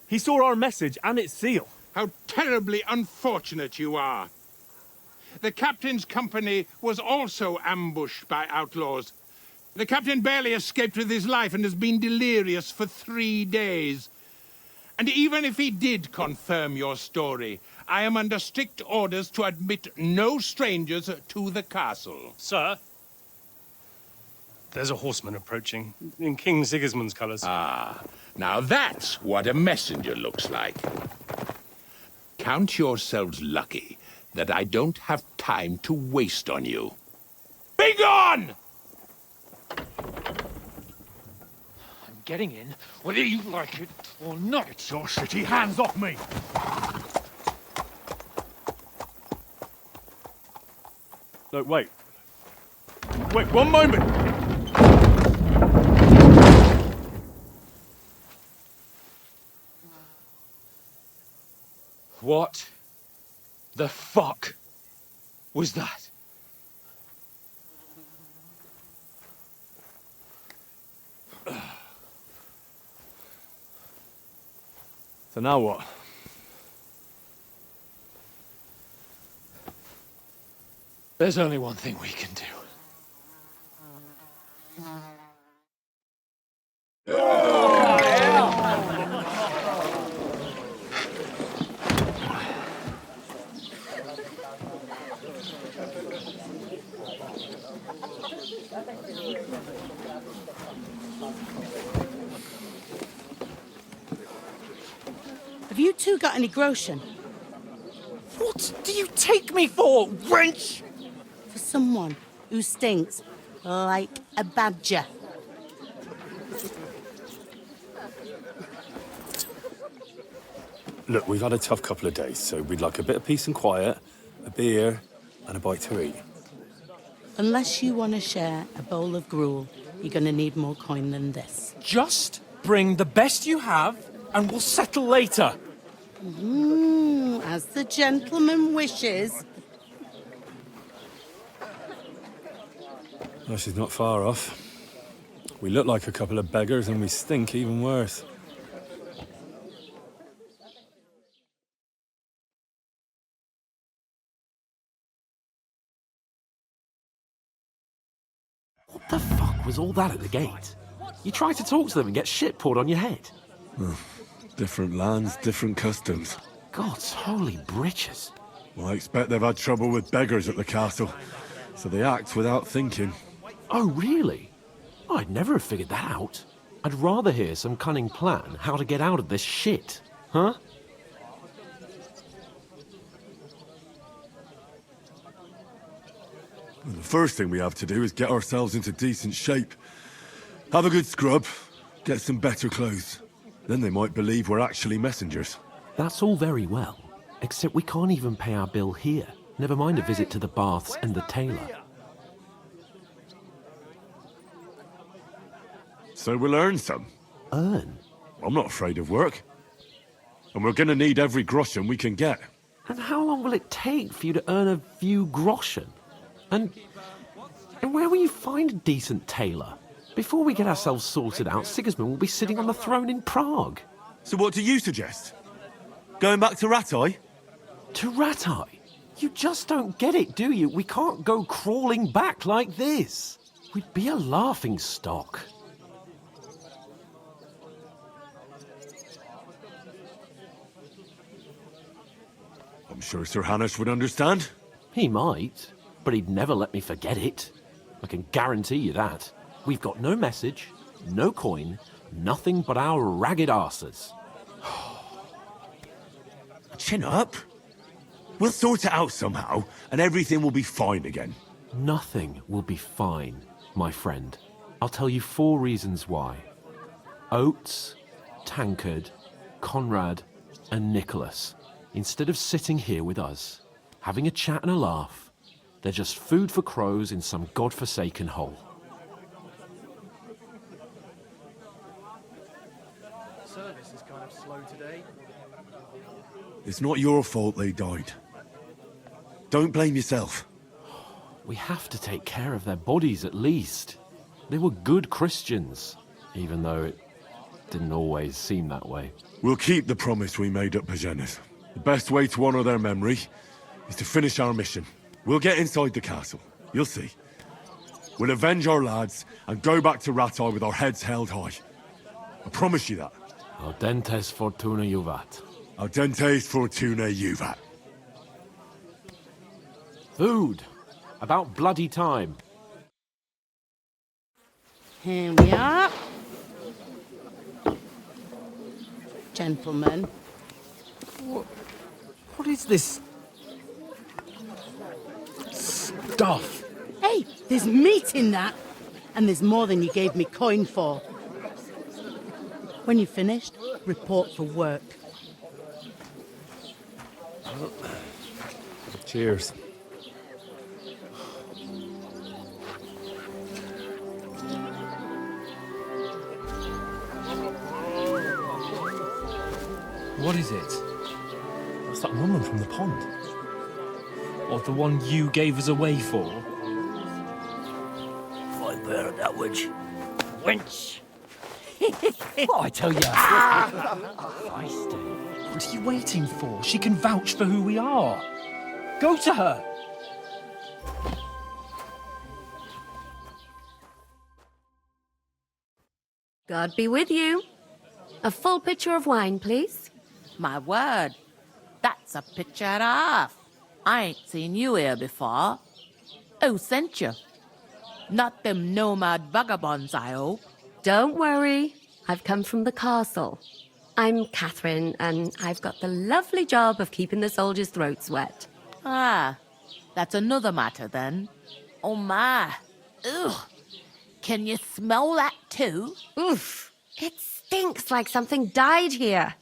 S7: He saw our message and its seal.
S12: How terribly unfortunate you are. The captain's company was also ambushed by outlaws. The captain barely escaped with his life and has been delirious for 3 days. And even if he did confirm your story, I am under strict orders to admit no strangers to the castle.
S4: Sir, there's a horseman approaching, in King Sigismund's colours.
S12: Ah, now that's what a messenger looks like. Count yourselves lucky that I don't have time to waste on you. Be gone!
S6: I'm getting in, whether you like it or not.
S11: Get your shitty hands off me!
S7: No, wait. Wait, one moment!
S6: What the fuck was that?
S7: So now what?
S6: There's only one thing we can do.
S13: Have you two got any groschen?
S11: take me for, wench?
S13: For someone who stinks like a badger.
S7: Look, we've had a tough couple of days, so we'd like a bit of peace and quiet, a beer, and a bite to eat.
S13: Unless you want to share a bowl of gruel, you're going to need more coin than this.
S6: Just bring the best you have, and we'll settle later.
S13: As the gentleman wishes.
S7: Well, she's not far off. We look like a couple of beggars, and we stink even worse.
S10: What the fuck was all that at the gate? You try to talk to them and get shit poured on your head.
S2: Different lands, different customs.
S10: God's holy britches.
S2: Well, I expect they've had trouble with beggars at the castle, so they act without thinking.
S10: Oh, really? I'd never have figured that out. I'd rather hear some cunning plan how to get out of this shit. Huh?
S2: Well, the first thing we have to do is get ourselves into decent shape. Have a good scrub, get some better clothes. Then they might believe we're actually messengers.
S10: That's all very well, except we can't even pay our bill here. Never mind a visit to the baths and the tailor.
S2: So we'll earn some.
S10: Earn?
S2: I'm not afraid of work. And we're gonna need every groschen we can get.
S10: And how long will it take for you to earn a few groschen? And where will you find a decent tailor? Before we get ourselves sorted out, Sigismund will be sitting on the throne in Prague.
S2: So what do you suggest? Going back to Ratai?
S10: To Ratai? You just don't get it, do you? We can't go crawling back like this. We'd be a laughing stock.
S2: I'm sure Sir Hanush would understand.
S10: He might, but he'd never let me forget it. I can guarantee you that. We've got no message, no coin, nothing but our ragged arses.
S2: Chin up. We'll sort it out somehow, and everything will be fine again.
S10: Nothing will be fine, my friend. I'll tell you 4 reasons why. Oates, Tankard, Conrad, and Nicholas, instead of sitting here with us, having a chat and a laugh, they're just food for crows in some godforsaken hole.
S6: Service is kind of slow today.
S2: It's not your fault they died. Don't blame yourself.
S10: We have to take care of their bodies at least. They were good Christians, even though it didn't always seem that way.
S2: We'll keep the promise we made at Pagenes. The best way to honor their memory is to finish our mission. We'll get inside the castle. You'll see. We'll avenge our lads and go back to Ratai with our heads held high. I promise you that.
S10: Audentes fortuna juvat.
S2: Audentes fortuna juvat.
S10: Food. About bloody time.
S13: Here we are. Gentlemen.
S6: What is this stuff?
S13: Hey, there's meat in that. And there's more than you gave me coin for. When you're finished, report for work.
S7: Cheers.
S6: What is it? What's that woman from the pond? Or the one you gave us away for?
S11: I bear that witch. Wench! What I tell ya?
S6: What are you waiting for? She can vouch for who we are. Go to her!
S14: God be with you. A full pitcher of wine, please.
S15: My word, that's a picture and a half. I ain't seen you here before. Who sent you? Not them nomad vagabonds, I hope.
S14: Don't worry. I've come from the castle. I'm Catherine, and I've got the lovely job of keeping the soldiers' throats wet.
S15: Ah, that's another matter then. Oh my. Ugh. Can you smell that too?
S14: Oof. It stinks like something died here.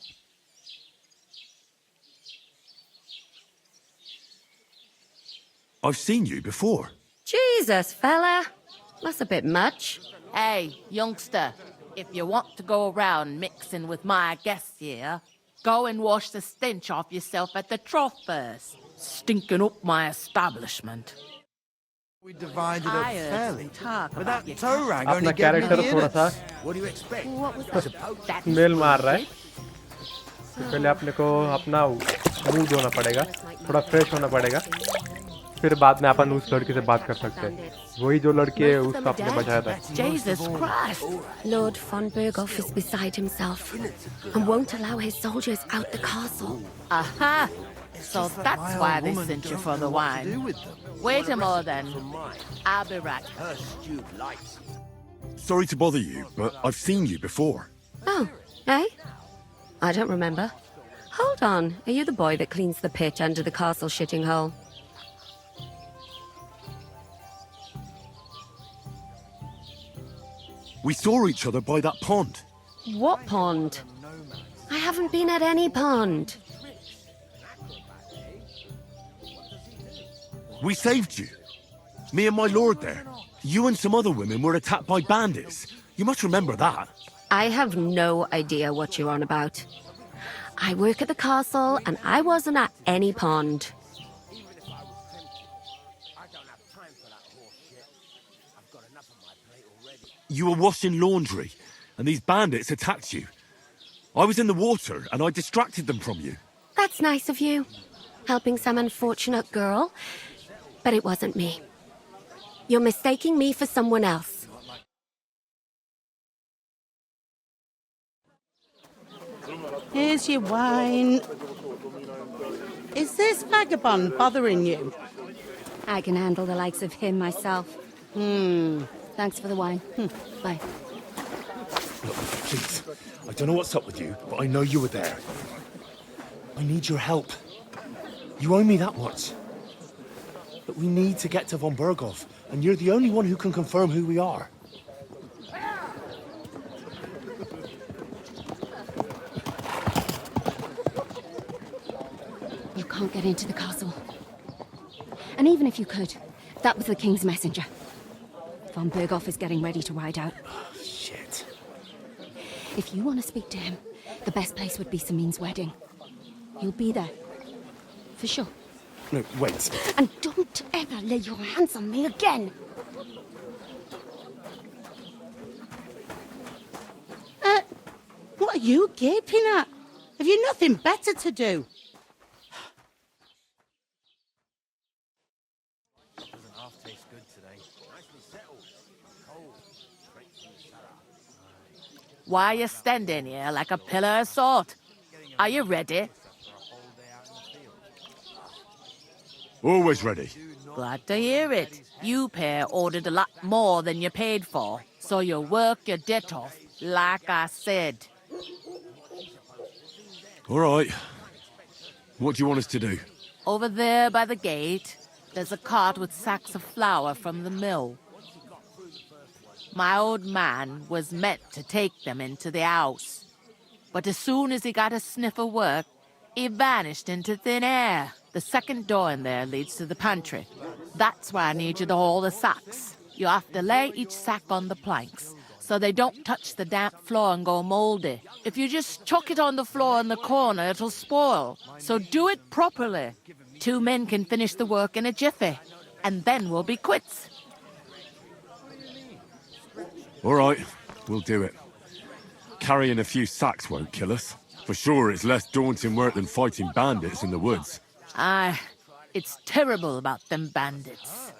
S2: I've seen you before.
S14: Jesus, fella. That's a bit much.
S15: Hey, youngster, if you want to go around mixing with my guests here, go and wash the stench off yourself at the trough first. Stinking up my establishment.
S5: We divided up
S15: I heard
S5: fairly.
S15: some talk
S5: But
S15: about
S5: that
S15: your
S5: toe rag
S1: अपना
S5: only gave me
S1: character
S5: the
S1: थोड़ा सा
S5: innards. What do you expect?
S15: What was that?
S1: Smell मार रहा है तो पहले अपने को अपना मुंह धोना पड़ेगा, थोड़ा फ्रेश होना पड़ेगा, फिर बाद में अपन उस लड़की से बात कर सकते हैं, वही जो लड़की है उसको आपने बचाया था।
S15: Jesus Christ!
S14: Lord von Berghoff is beside himself and won't allow his soldiers out the castle.
S15: Aha! So that's why they sent you for the wine. Wait a moment then. I'll be right.
S2: Sorry to bother you, but I've seen you before.
S14: Oh, eh? I don't remember. Hold on, are you the boy that cleans the pitch under the castle shitting hole?
S2: We saw each other by that pond.
S14: What pond? I haven't been at any pond.
S2: We saved you. Me and my lord there. You and some other women were attacked by bandits. You must remember that.
S14: I have no idea what you're on about. I work at the castle and I wasn't at any pond.
S2: You were washing laundry, and these bandits attacked you. I was in the water, and I distracted them from you.
S14: That's nice of you. Helping some unfortunate girl. But it wasn't me. You're mistaking me for someone else.
S13: Here's your wine. Is this vagabond bothering you?
S14: I can handle the likes of him myself. Thanks for the wine. Bye.
S7: Look, please. I don't know what's up with you, but I know you were there. I need your help. You owe me that much. But we need to get to von Berghoff, and you're the only one who can confirm who we are.
S14: You can't get into the castle. And even if you could, that was the king's messenger. Von Berghoff is getting ready to ride out.
S7: Shit.
S14: If you want to speak to him, the best place would be Samin's wedding. He'll be there. For sure.
S7: No, wait.
S14: And don't ever lay your hands on me again!
S13: What are you gaping at? Have you nothing better to do?
S15: Why are you standing here like a pillar of salt? Are you ready?
S2: Always ready.
S15: Glad to hear it. You pair ordered a lot more than you paid for, so you work your debt off, like I said.
S2: All right. What do you want us to do?
S15: Over there by the gate, there's a cart with sacks of flour from the mill. My old man was meant to take them into the house. But as soon as he got a sniff of work, he vanished into thin air. The second door in there leads to the pantry. That's why I need you to haul the sacks. You have to lay each sack on the planks, so they don't touch the damp floor and go moldy. If you just chuck it on the floor in the corner, it'll spoil. So do it properly. 2 men can finish the work in a jiffy, and then we'll be quits.
S2: All right, we'll do it. Carrying a few sacks won't kill us. For sure, it's less daunting work than fighting bandits in the woods.
S15: Aye, it's terrible about them bandits.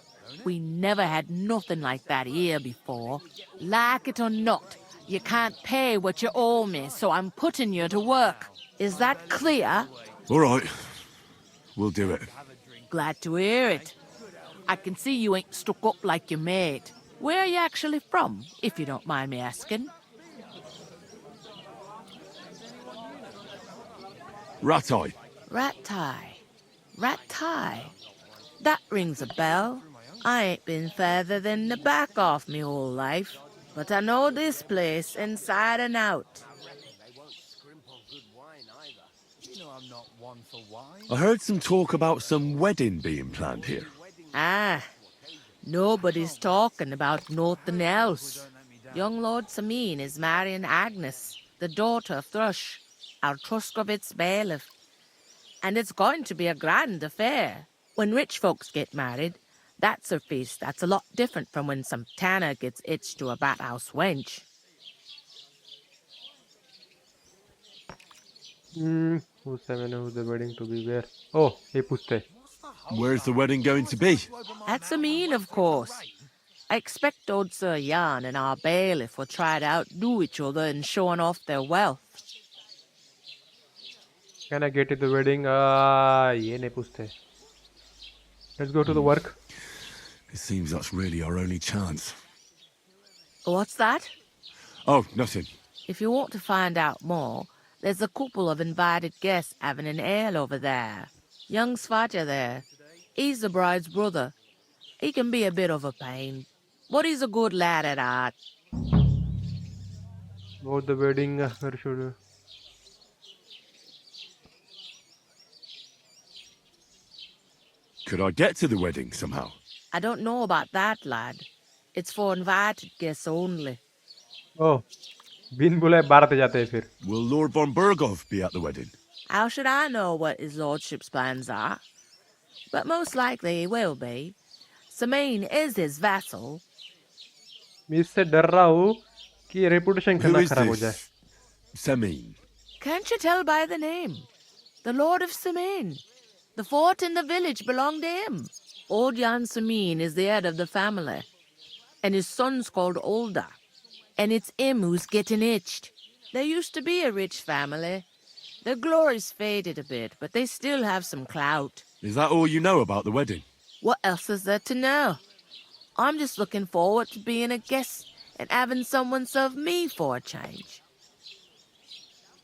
S15: We never had nothing like that here before. Like it or not, you can't pay what you owe me, so I'm putting you to work. Is that clear?
S2: All right, we'll do it.
S15: Glad to hear it. I can see you ain't stuck up like your mate. Where are you actually from, if you don't mind me asking?
S2: Ratai.
S15: Ratai. Rat tie. That rings a bell. I ain't been further than the back off me whole life, but I know this place inside and out.
S2: I heard some talk about some wedding being planned here.
S15: Ah, nobody's talking about nothing else. Young Lord Sameen is marrying Agnes, the daughter of Thrush, our Truscovitz bailiff. And it's going to be a grand affair. When rich folks get married, that's a feast that's a lot different from when some tanner gets hitched to a bathouse wench.
S1: Who's who's the wedding to be where? Oh, hey puste.
S2: Where's the wedding going to be?
S15: At Sameen, of course. I expect old Sir Jan and our bailiff will try to outdo each other in showing off their wealth.
S1: Can I get to the wedding? Ye nahi puchte. Let's go to the work.
S2: It seems that's really our only chance.
S15: What's that?
S2: Oh, nothing.
S15: If you want to find out more, there's a couple of invited guests having an ale over there. Young Svaja there. He's the bride's brother. He can be a bit of a pain, but he's a good lad at heart.
S1: About the wedding, where should we?
S2: Could I get to the wedding somehow?
S15: I don't know about that, lad. It's for invited guests only.
S1: Oh, बिन बुलाए बारात जाते हैं फिर.
S2: Will Lord von Bergov be at the wedding?
S15: How should I know what his lordship's plans are? But most likely he will be. Sameen is his vassal.
S1: मैं इससे डर रहा हूँ कि reputation
S2: Who
S1: करना
S2: is
S1: खराब हो जाए.
S2: this? Sameen.
S15: Can't you tell by the name? The Lord of Sameen. The fort and the village belong to him. Old Jan Sameen is the head of the family. And his son's called Olda. And it's him who's getting itched. There used to be a rich family. Their glory's faded a bit, but they still have some clout.
S2: Is that all you know about the wedding?
S15: What else is there to know? I'm just looking forward to being a guest and having someone serve me for a change.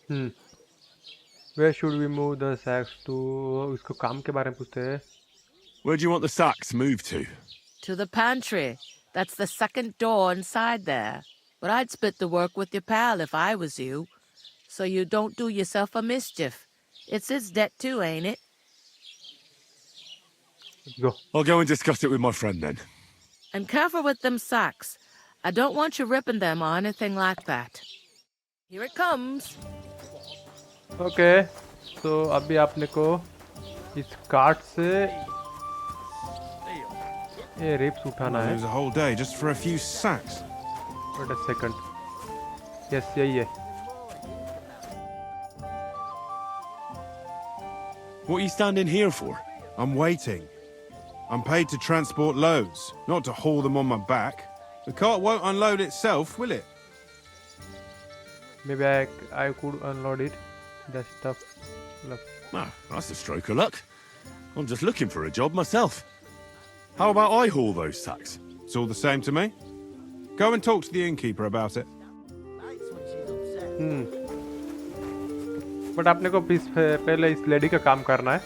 S1: Where should we move the sacks to? इसको काम के बारे में पूछते हैं.
S2: Where do you want the sacks moved to?
S15: To the pantry. That's the second door inside there. But I'd split the work with your pal if I was you. So you don't do yourself a mischief. It's his debt too, ain't it?
S1: Let's go.
S2: I'll go and discuss it with my friend then.
S15: And careful with them sacks. I don't want you ripping them or anything like that. Here it comes.
S1: Okay. So अभी आपने को इस cart से ये ribs उठाना है.
S16: Lose a whole day just for a few sacks.
S1: Wait a second. Yes, यही है.
S2: What are you standing here for?
S16: I'm waiting. I'm paid to transport loads, not to haul them on my back. The cart won't unload itself, will it?
S1: Maybe I could unload it. The stuff. Look.
S2: Ah, that's a stroke of luck. I'm just looking for a job myself. How about I haul those sacks?
S16: It's all the same to me. Go and talk to the innkeeper about it.
S1: But आपने को पहले इस lady का काम करना है.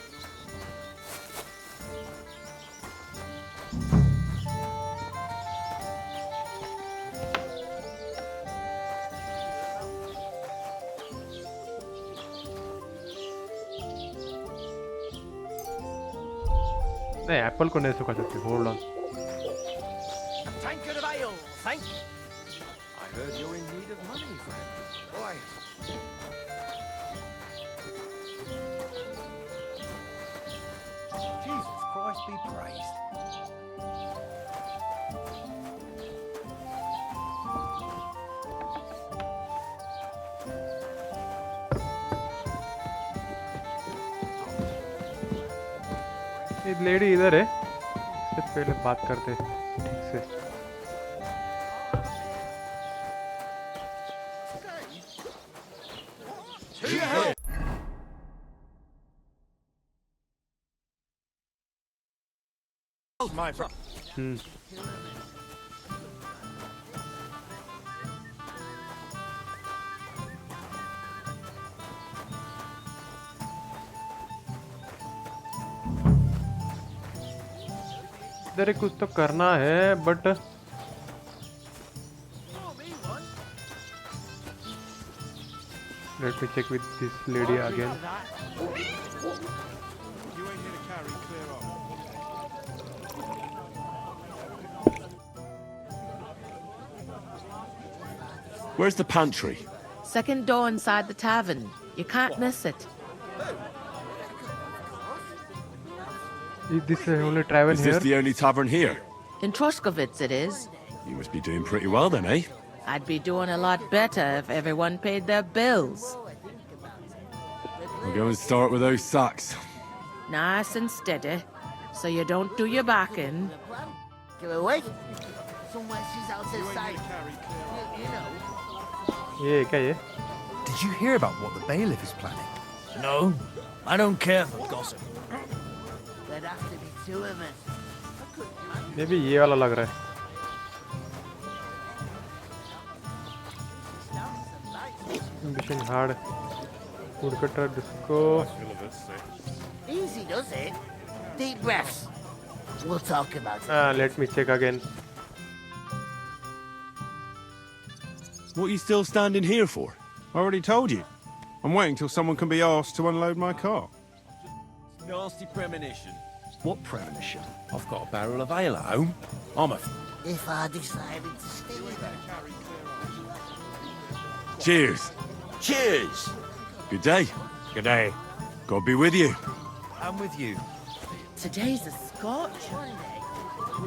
S1: नहीं Apple को नहीं सुखा सकते. Hold on.
S11: Tankard of ale, thank you. I heard you're in need of money, friend. Why? Jesus Christ be praised.
S1: ये लेडी इधर है. इससे पहले बात करते हैं ठीक से.
S11: My friend.
S1: इधर ही कुछ तो करना है but let me check with this lady again.
S2: Where's the pantry?
S15: Second door inside the tavern. You can't miss it.
S1: Is this only travel
S2: Is
S1: here?
S2: this the only tavern here?
S15: In Troshkovitz it is.
S2: You must be doing pretty well then, eh?
S15: I'd be doing a lot better if everyone paid their bills.
S2: We'll go and start with those sacks.
S15: Nice and steady, so you don't do your back in.
S3: Give her away. Somewhere she's out of sight. You know.
S1: ये क्या ये?
S17: Did you hear about what the bailiff is planning? No, I don't care for gossip.
S3: There'd have to be two of us.
S1: ये भी ये वाला लग रहा है. Ambition hard. Woodcutter disco.
S3: Easy does it. Deep breaths. We'll talk about it.
S1: Let me check again.
S2: What are you still standing here for?
S16: I already told you. I'm waiting till someone can be asked to unload my car.
S10: Nasty premonition.
S17: What premonition?
S10: I've got a barrel of ale at home. I'm a...
S3: If I decided to stay with her.
S2: Cheers.
S11: Cheers.
S2: Good day.
S10: Good day.
S2: God be with you.
S17: I'm with you.
S15: Today's a scotch.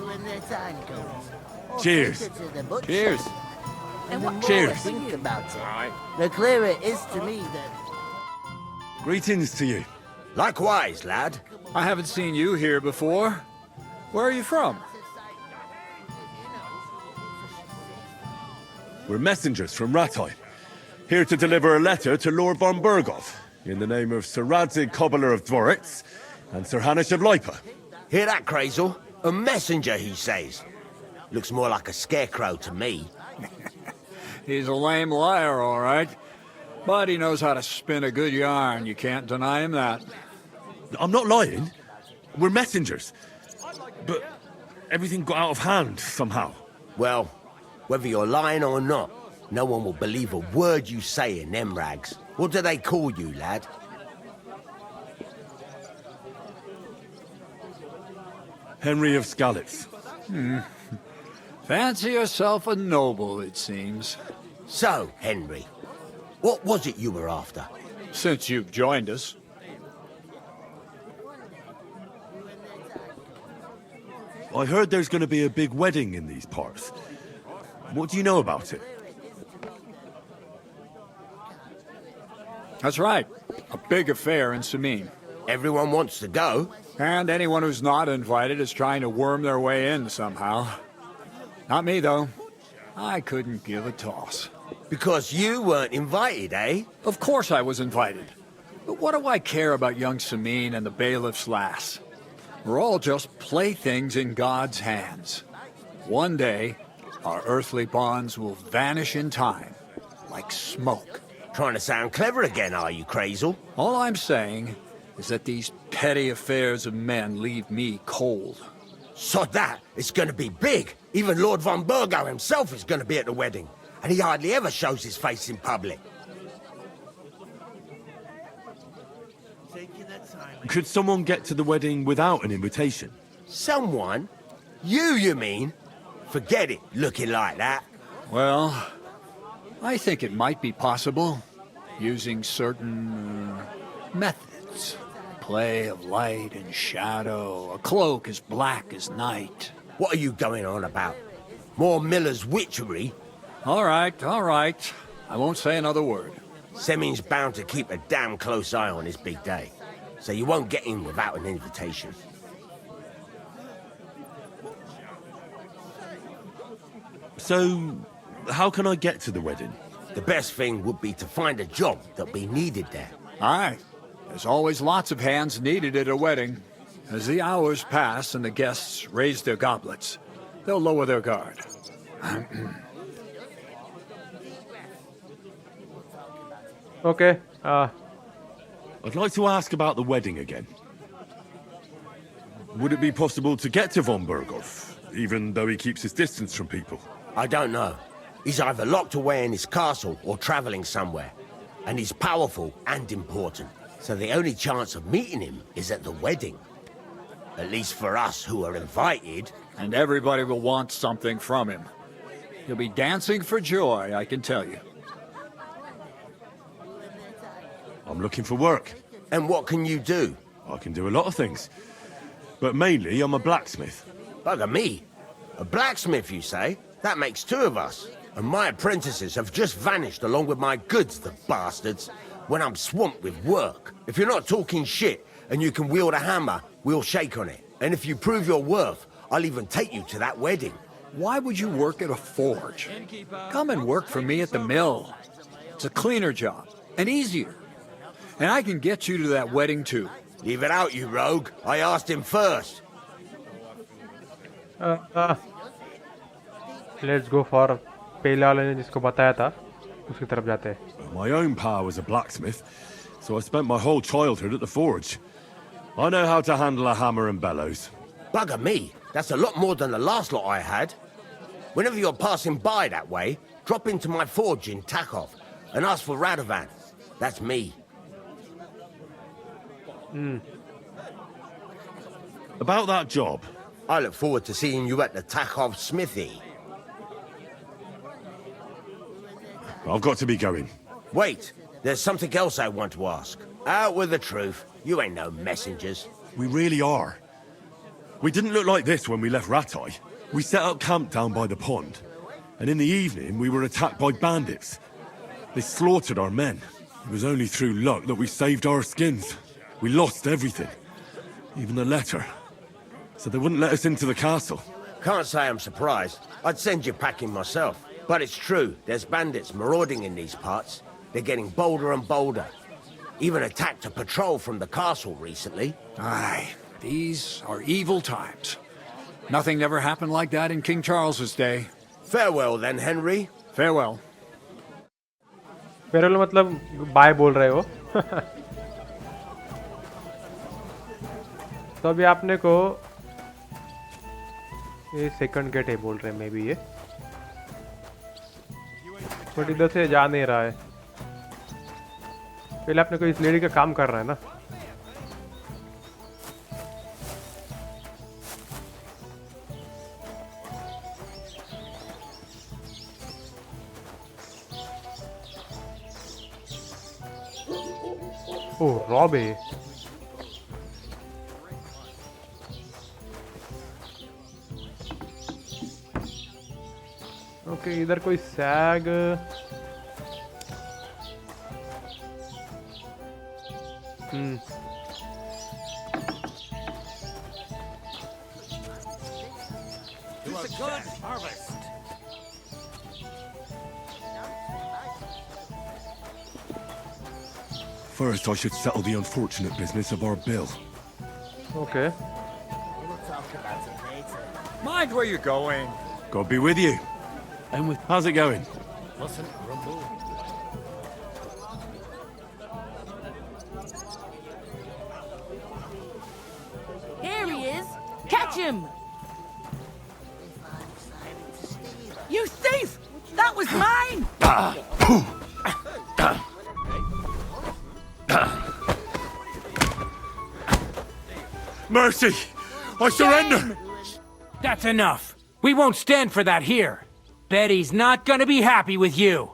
S3: When the time comes.
S2: Cheers.
S3: Take her to the butcher.
S2: Cheers.
S3: And the more
S2: Cheers.
S3: I think about it, the clearer it is to me that...
S2: Greetings to you.
S11: Likewise, lad.
S17: I haven't seen you here before. Where are you from?
S2: We're messengers from Ratai, here to deliver a letter to Lord von Burgov, in the name of Sir Radzig Cobbler of Dworitz and Sir Hanish of Lipa.
S11: Hear that, Crazel? A messenger, he says. Looks more like a scarecrow to me.
S17: He's a lame liar, all right. But he knows how to spin a good yarn. You can't deny him that.
S2: I'm not lying. We're messengers. But everything got out of hand somehow.
S11: Well, whether you're lying or not, no one will believe a word you say in them rags. What do they call you, lad?
S2: Henry of Skalitz.
S17: Fancy yourself a noble, it seems.
S11: So, Henry, what was it you were after?
S17: Since you've joined us.
S2: I heard there's going to be a big wedding in these parts. What do you know about it?
S17: That's right. A big affair in Samin.
S11: Everyone wants to go.
S17: And anyone who's not invited is trying to worm their way in somehow. Not me, though. I couldn't give a toss.
S11: Because you weren't invited, eh?
S17: Of course I was invited. But what do I care about young Samin and the bailiff's lass? We're all just playthings in God's hands. One day, our earthly bonds will vanish in time, like smoke.
S11: Trying to sound clever again, are you, Crazel?
S17: All I'm saying is that these petty affairs of men leave me cold.
S11: So that it's going to be big. Even Lord von Burgo himself is going to be at the wedding. And he hardly ever shows his face in public.
S2: Could someone get to the wedding without an invitation?
S11: Someone? You mean? Forget it, looking like that.
S17: Well, I think it might be possible, using certain methods. Play of light and shadow, a cloak as black as night.
S11: What are you going on about? More Miller's witchery?
S17: All right, all right. I won't say another word.
S11: Semin's bound to keep a damn close eye on his big day, so you won't get in without an invitation.
S2: So, how can I get to the wedding?
S11: The best thing would be to find a job that'll be needed there.
S17: Aye. There's always lots of hands needed at a wedding. As the hours pass and the guests raise their goblets, they'll lower their guard.
S1: Okay.
S2: I'd like to ask about the wedding again. Would it be possible to get to von Berghoff, even though he keeps his distance from people?
S11: I don't know. He's either locked away in his castle or traveling somewhere. And he's powerful and important. So the only chance of meeting him is at the wedding. At least for us who are invited.
S17: And everybody will want something from him. He'll be dancing for joy, I can tell you.
S2: I'm looking for work.
S11: And what can you do?
S2: I can do a lot of things. But mainly, I'm a blacksmith.
S11: Bugger me. A blacksmith, you say? That makes two of us. And my apprentices have just vanished along with my goods, the bastards, when I'm swamped with work. If you're not talking shit and you can wield a hammer, we'll shake on it. And if you prove your worth, I'll even take you to that wedding.
S17: Why would you work at a forge? Come and work for me at the mill. It's a cleaner job, and easier. And I can get you to that wedding too.
S11: Leave it out, you rogue. I asked him first.
S1: Let's go for पहले वाले ने जिसको बताया था उसकी तरफ जाते हैं.
S2: My own pa was a blacksmith, so I spent my whole childhood at the forge. I know how to handle a hammer and bellows.
S11: Bugger me. That's a lot more than the last lot I had. Whenever you're passing by that way, drop into my forge in Takov and ask for Radovan. That's me.
S2: About that job.
S11: I look forward to seeing you at the Takov smithy.
S2: I've got to be going.
S11: Wait, there's something else I want to ask. Out with the truth. You ain't no messengers.
S2: We really are. We didn't look like this when we left Ratai. We set up camp down by the pond. And in the evening, we were attacked by bandits. They slaughtered our men. It was only through luck that we saved our skins. We lost everything. Even the letter. So they wouldn't let us into the castle.
S11: Can't say I'm surprised. I'd send you packing myself. But it's true, there's bandits marauding in these parts. They're getting bolder and bolder. Even attacked a patrol from the castle recently.
S17: Aye, these are evil times. Nothing ever happened like that in King Charles's day.
S11: Farewell then, Henry.
S17: Farewell.
S1: Farewell मतलब bye बोल रहे हो. तो अभी आपने को ये second gate है बोल रहे हैं मे बी ये. बट इधर से जा नहीं रहा है. पहले आपने को इस लेडी का काम कर रहा है ना. ओह रॉब है. ओके इधर कोई सैग.
S11: It's a good harvest.
S2: First, I should settle the unfortunate business of our bill.
S1: Okay.
S17: Mind where you're going.
S2: God be with you. And with how's it going?
S17: Mustn't grumble.
S15: Here he is! Catch him! You thief! That was mine!
S2: Mercy! I surrender!
S18: That's enough. We won't stand for that here. Betty's not gonna be happy with you.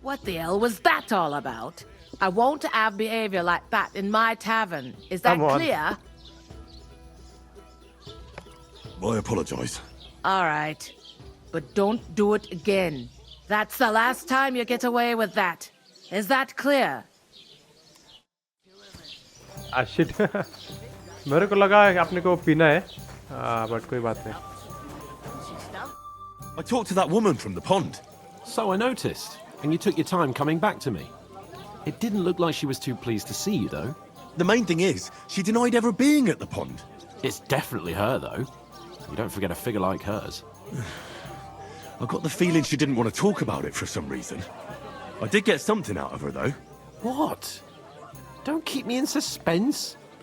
S15: What the hell was that all about? I won't have behavior like that in my tavern. Is that
S2: Come on.
S15: clear?
S2: I apologize.
S15: All right. But don't do it again. That's the last time you get away with that. Is that clear?
S1: Ah shit. मेरे को लगा कि आपने को पीना है. But कोई बात नहीं.
S2: I talked to that woman from the pond.
S10: So I noticed. And you took your time coming back to me. It didn't look like she was too pleased to see you, though.
S2: The main thing is, she denied ever being at the pond.
S10: It's definitely her, though. You don't forget a figure like hers.
S2: I got the feeling she didn't want to talk about it for some reason. I did get something out of her, though.
S10: What? Don't keep me in suspense.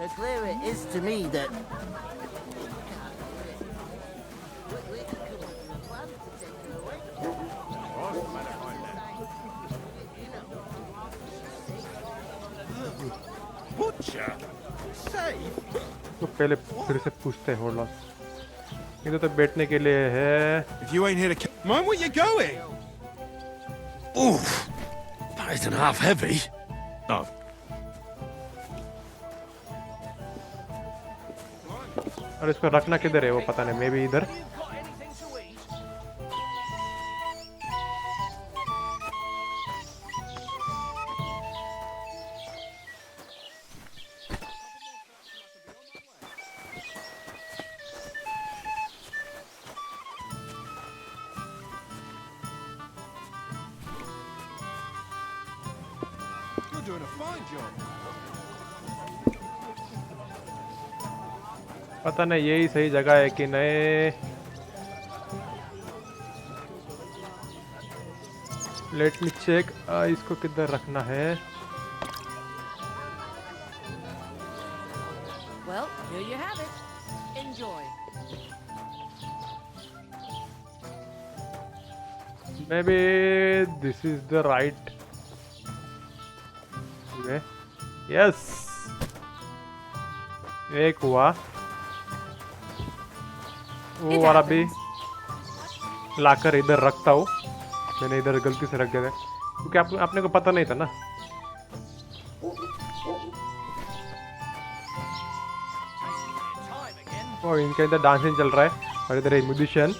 S3: The clearer it is to me that...
S12: Butcher? Safe?
S1: तो पहले फिर से पूछते हैं hold इधर तो बैठने के लिए है
S16: If you ain't here to mind where you're going.
S2: Oof! That isn't half heavy. Oh.
S1: और इसको रखना किधर है वो पता नहीं मे भी इधर
S16: You're doing a fine job.
S1: पता नहीं यही सही जगह है कि नहीं लेट मी चेक इसको किधर रखना है
S15: Well, here you have it. Enjoy.
S1: maybe this is the right way yes एक हुआ वो वाला भी लाकर इधर रखता हूँ मैंने इधर गलती से रख दिया था क्योंकि आपने को पता नहीं था ना और इनका इधर डांसिंग चल रहा है और इधर एक म्यूजिशियन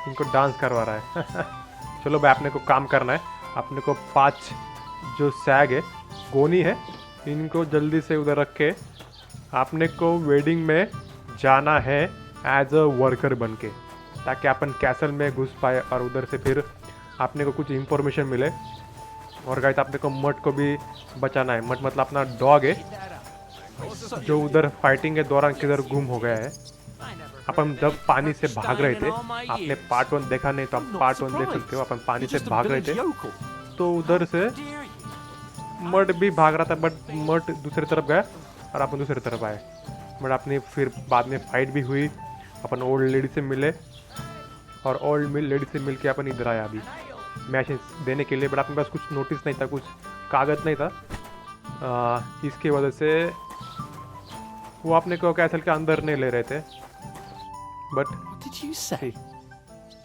S1: इनको डांस करवा रहा है चलो भाई आपने को काम करना है आपने को 5 जो सैग है गोनी है इनको जल्दी से उधर रख के आपने को वेडिंग में जाना है एज अ वर्कर बन के ताकि अपन कैसल में घुस पाए और उधर से फिर आपने को कुछ इंफॉर्मेशन मिले और गाइस आपने को मट को भी बचाना है मट मतलब अपना डॉग है जो उधर फाइटिंग के दौरान किधर गुम हो गया है अपन जब पानी से भाग रहे थे आपने पार्ट 1 देखा नहीं तो आप पार्ट 1 देख सकते हो अपन पानी से भाग रहे थे तो उधर से मट भी भाग रहा था बट मट दूसरी तरफ गया और अपन दूसरी तरफ आए बट अपनी फिर बाद में फाइट भी हुई अपन ओल्ड लेडी से मिले और ओल्ड लेडी से मिल के अपन इधर आया अभी मैच देने के लिए बट अपने पास कुछ नोटिस नहीं था कुछ कागज नहीं था इसकी वजह से वो अपने को कैसल के अंदर नहीं ले रहे थे but
S18: What did you say?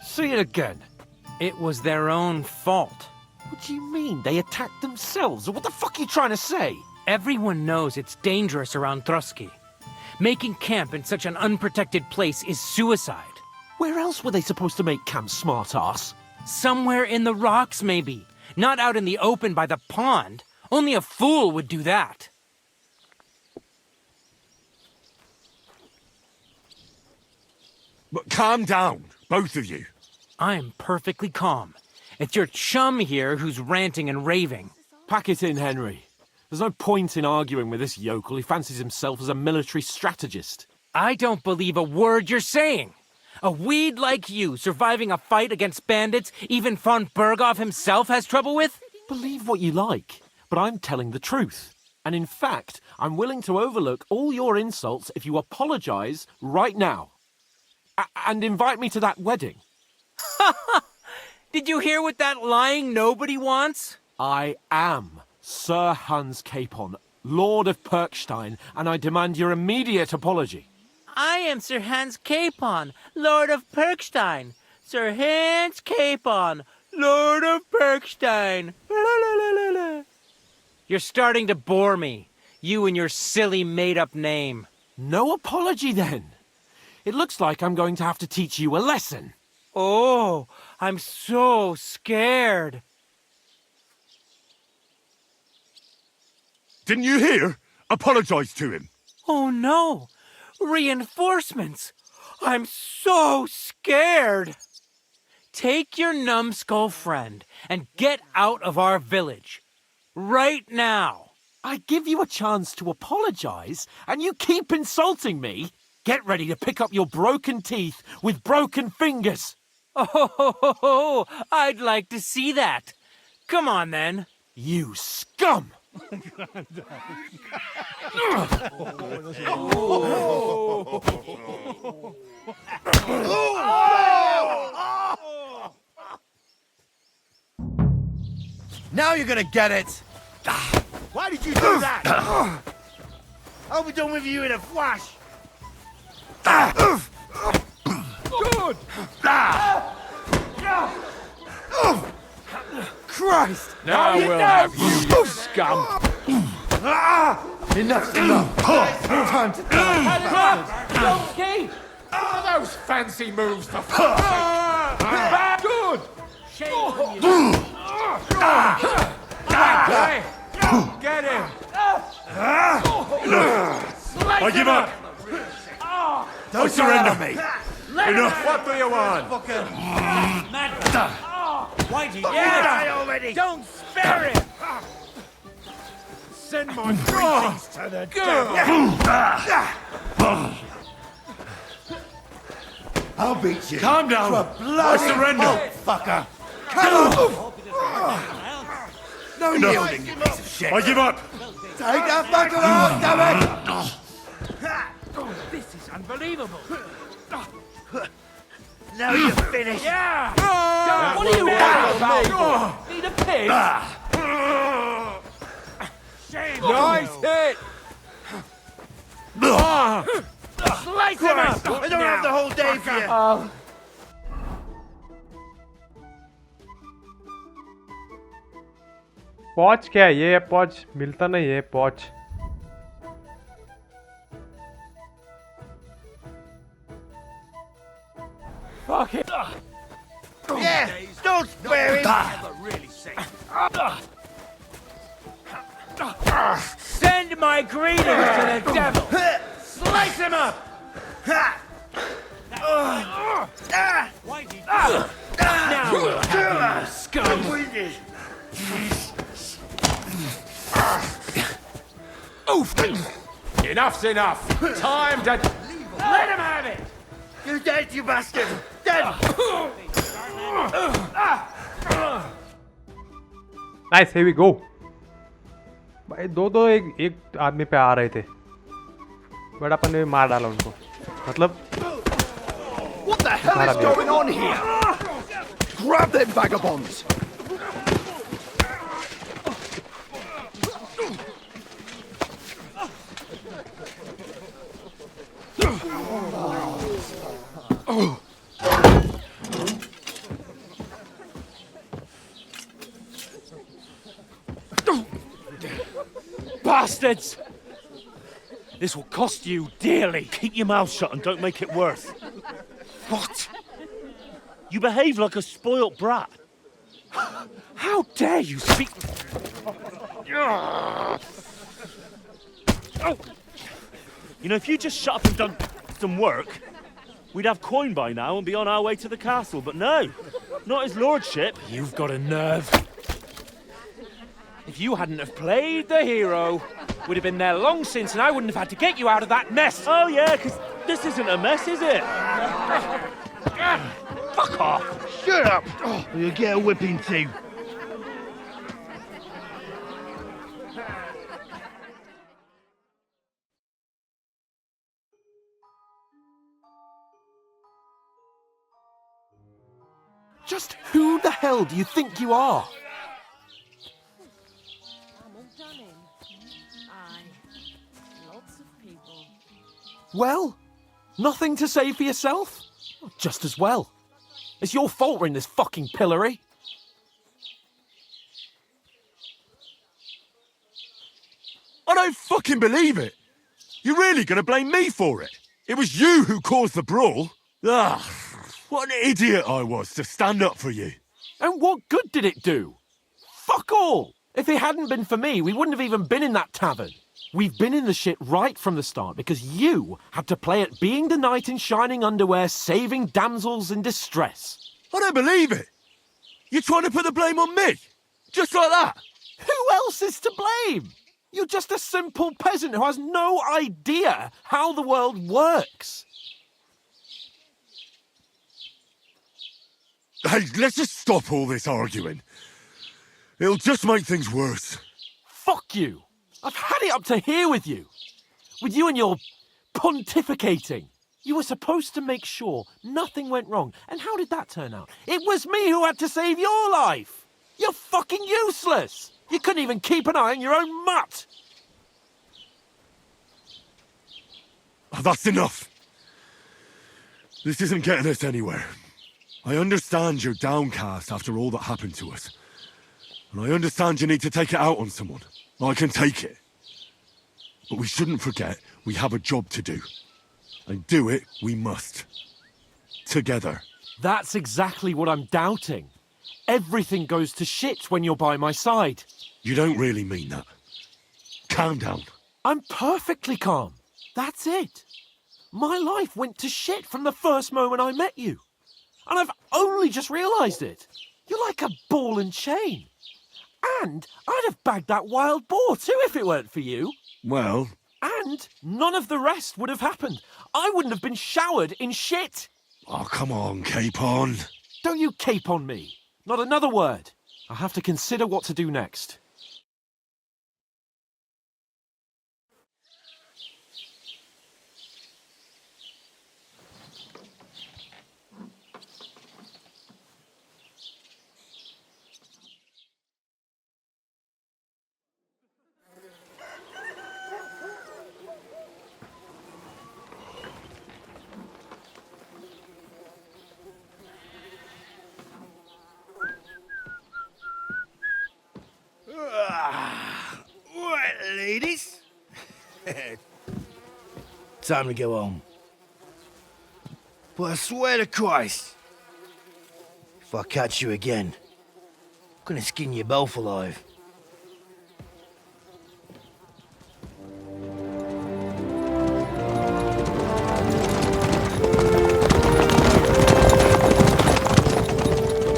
S18: Say it again. It was their own fault.
S10: What do you mean? They attacked themselves? What the fuck are you trying to say?
S18: Everyone knows it's dangerous around Thruski. Making camp in such an unprotected place is suicide.
S10: Where else were they supposed to make camp, smart-ass?
S18: Somewhere in the rocks, maybe. Not out in the open by the pond. Only a fool would do that.
S2: But calm down, both of you.
S18: I'm perfectly calm. It's your chum here who's ranting and raving.
S10: Pack it in, Henry. There's no point in arguing with this yokel who fancies himself as a military strategist.
S18: I don't believe a word you're saying. A weed like you surviving a fight against bandits even von Berghoff himself has trouble with?
S10: Believe what you like, but I'm telling the truth. And in fact, I'm willing to overlook all your insults if you apologize right now. And invite me to that wedding.
S18: Did you hear what that lying nobody wants?
S10: I am Sir Hans Capon, Lord of Perkstein, and I demand your immediate apology.
S18: I am Sir Hans Capon, Lord of Perkstein. Sir Hans Capon, Lord of Perkstein. You're starting to bore me. You and your silly made-up name.
S10: No apology, then. It looks like I'm going to have to teach you a lesson.
S18: Oh, I'm so scared.
S2: Didn't you hear? Apologize to him.
S18: Oh no! Reinforcements! I'm so scared! Take your numbskull friend and get out of our village. Right now!
S10: I give you a chance to apologize, and you keep insulting me? Get ready to pick up your broken teeth with broken fingers.
S18: Oh, I'd like to see that. Come on, then.
S10: You scum!
S11: Now you're gonna get it! Why did you do that? I'll be done with you in a flash!
S6: Good!
S11: Christ!
S6: Now we'll have you scum!
S11: Enough's enough! Time to die!
S10: Donkey! What are those fancy moves for fuck's sake? Good!
S18: Shame on you.
S10: Hey, get him!
S2: I give up! I surrender! Enough!
S10: What do you want?
S18: Why do you
S11: Die already!
S18: Don't spare him!
S11: Send my greetings to the devil! I'll beat you.
S2: Calm down!
S11: To a bloody
S2: I surrender!
S11: pulp, fucker! Come on! No yielding, you piece of shit!
S2: I give up!
S11: Take that fucker off, damn it!
S18: This is unbelievable.
S11: Now you're finished!
S18: Yeah!
S10: What are you on about? Need a piss?
S18: Shame
S10: Nice hit!
S18: Slice him up!
S11: I don't have the whole day for you!
S1: पॉच क्या है ये? पॉच मिलता नहीं है पॉच.
S10: Fuck it!
S11: Yeah! Don't spare him!
S18: Send my greetings to the devil! Slice him up! Why do you now we'll have you, scum!
S10: Oof! Enough's enough! Time to...
S18: Let him have it!
S11: You're dead, you bastard! Dead!
S1: Nice, here we go. भाई दो एक आदमी पे आ रहे थे, but अपन ने मार डाला उनको. मतलब
S7: What the hell is going on here? Grab them vagabonds!
S4: Bastards! This will cost you dearly. Keep your mouth shut and don't make it worse. What? You behave like a spoilt brat. How dare you speak... Oh. You know, if you just shut up and done some work, we'd have coin by now and be on our way to the castle. But no, not his lordship. You've got a nerve. If you hadn't have played the hero, we'd have been there long since and I wouldn't have had to get you out of that mess. Oh yeah, because this isn't a mess, is it? Fuck off.
S11: Shut up! Or you'll get a whipping too.
S10: Just who the hell do you think you are? Well, nothing to say for yourself? Just as well. It's your fault we're in this fucking pillory.
S2: I don't fucking believe it! You're really gonna blame me for it? It was you who caused the brawl? Ah, what an idiot I was to stand up for you.
S10: And what good did it do? Fuck all! If it hadn't been for me, we wouldn't have even been in that tavern. We've been in the shit right from the start because you had to play at being the knight in shining underwear, saving damsels in distress.
S2: I don't believe it! You're trying to put the blame on me? Just like that?
S10: Who else is to blame? You're just a simple peasant who has no idea how the world works.
S2: Hey, let's just stop all this arguing. It'll just make things worse.
S10: Fuck Fuck you! I've had it up to here with you! With you and your pontificating. You were supposed to make sure nothing went wrong. And how did that turn out? It was me who had to save your life! You're fucking useless! You couldn't even keep an eye on your own mutt!
S2: Oh, that's enough! This isn't getting us anywhere. I understand you're downcast after all that happened to us. And I understand you need to take it out on someone. I can take it. But we shouldn't forget we have a job to do. And do it we must. Together.
S10: That's exactly what I'm doubting. Everything goes to shit when you're by my side.
S2: You don't really mean that. Calm down.
S10: I'm perfectly calm. That's it. My life went to shit from the first moment I met you. And I've only just realised it. You're like a ball and chain. And I'd have bagged that wild boar too if it weren't for you.
S2: Well...
S10: And none of the rest would have happened. I wouldn't have been showered in shit.
S2: Oh, come on, Capon.
S10: Don't you cape on me. Not another word. I'll have to consider what to do next.
S19: Right, ladies. Time to go home. But I swear to Christ, if I catch you again, I'm gonna skin you both alive.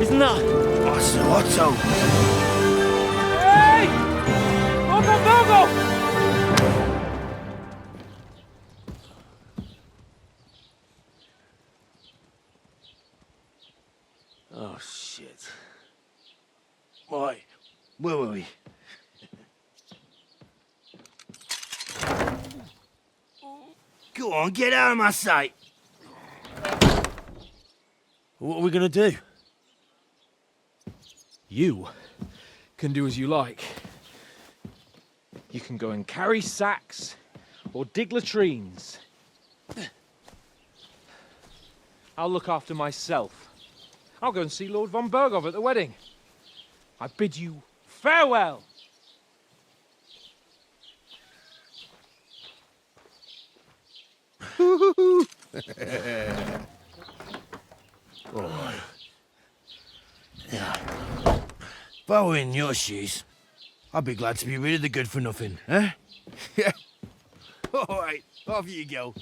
S18: Isn't that?
S19: Otto!
S18: Hey! Go!
S19: Oh, shit. Right, where were we? Go on, get out of my sight!
S6: What are we gonna do? You can do as you like. You can go and carry sacks or dig latrines. I'll look after myself. I'll go and see Lord von Berghoff at the wedding. I bid you farewell.
S19: All right. Yeah. If I were in your shoes, I'd be glad to be rid of the good for nothing, eh? Yeah. All right, off you go.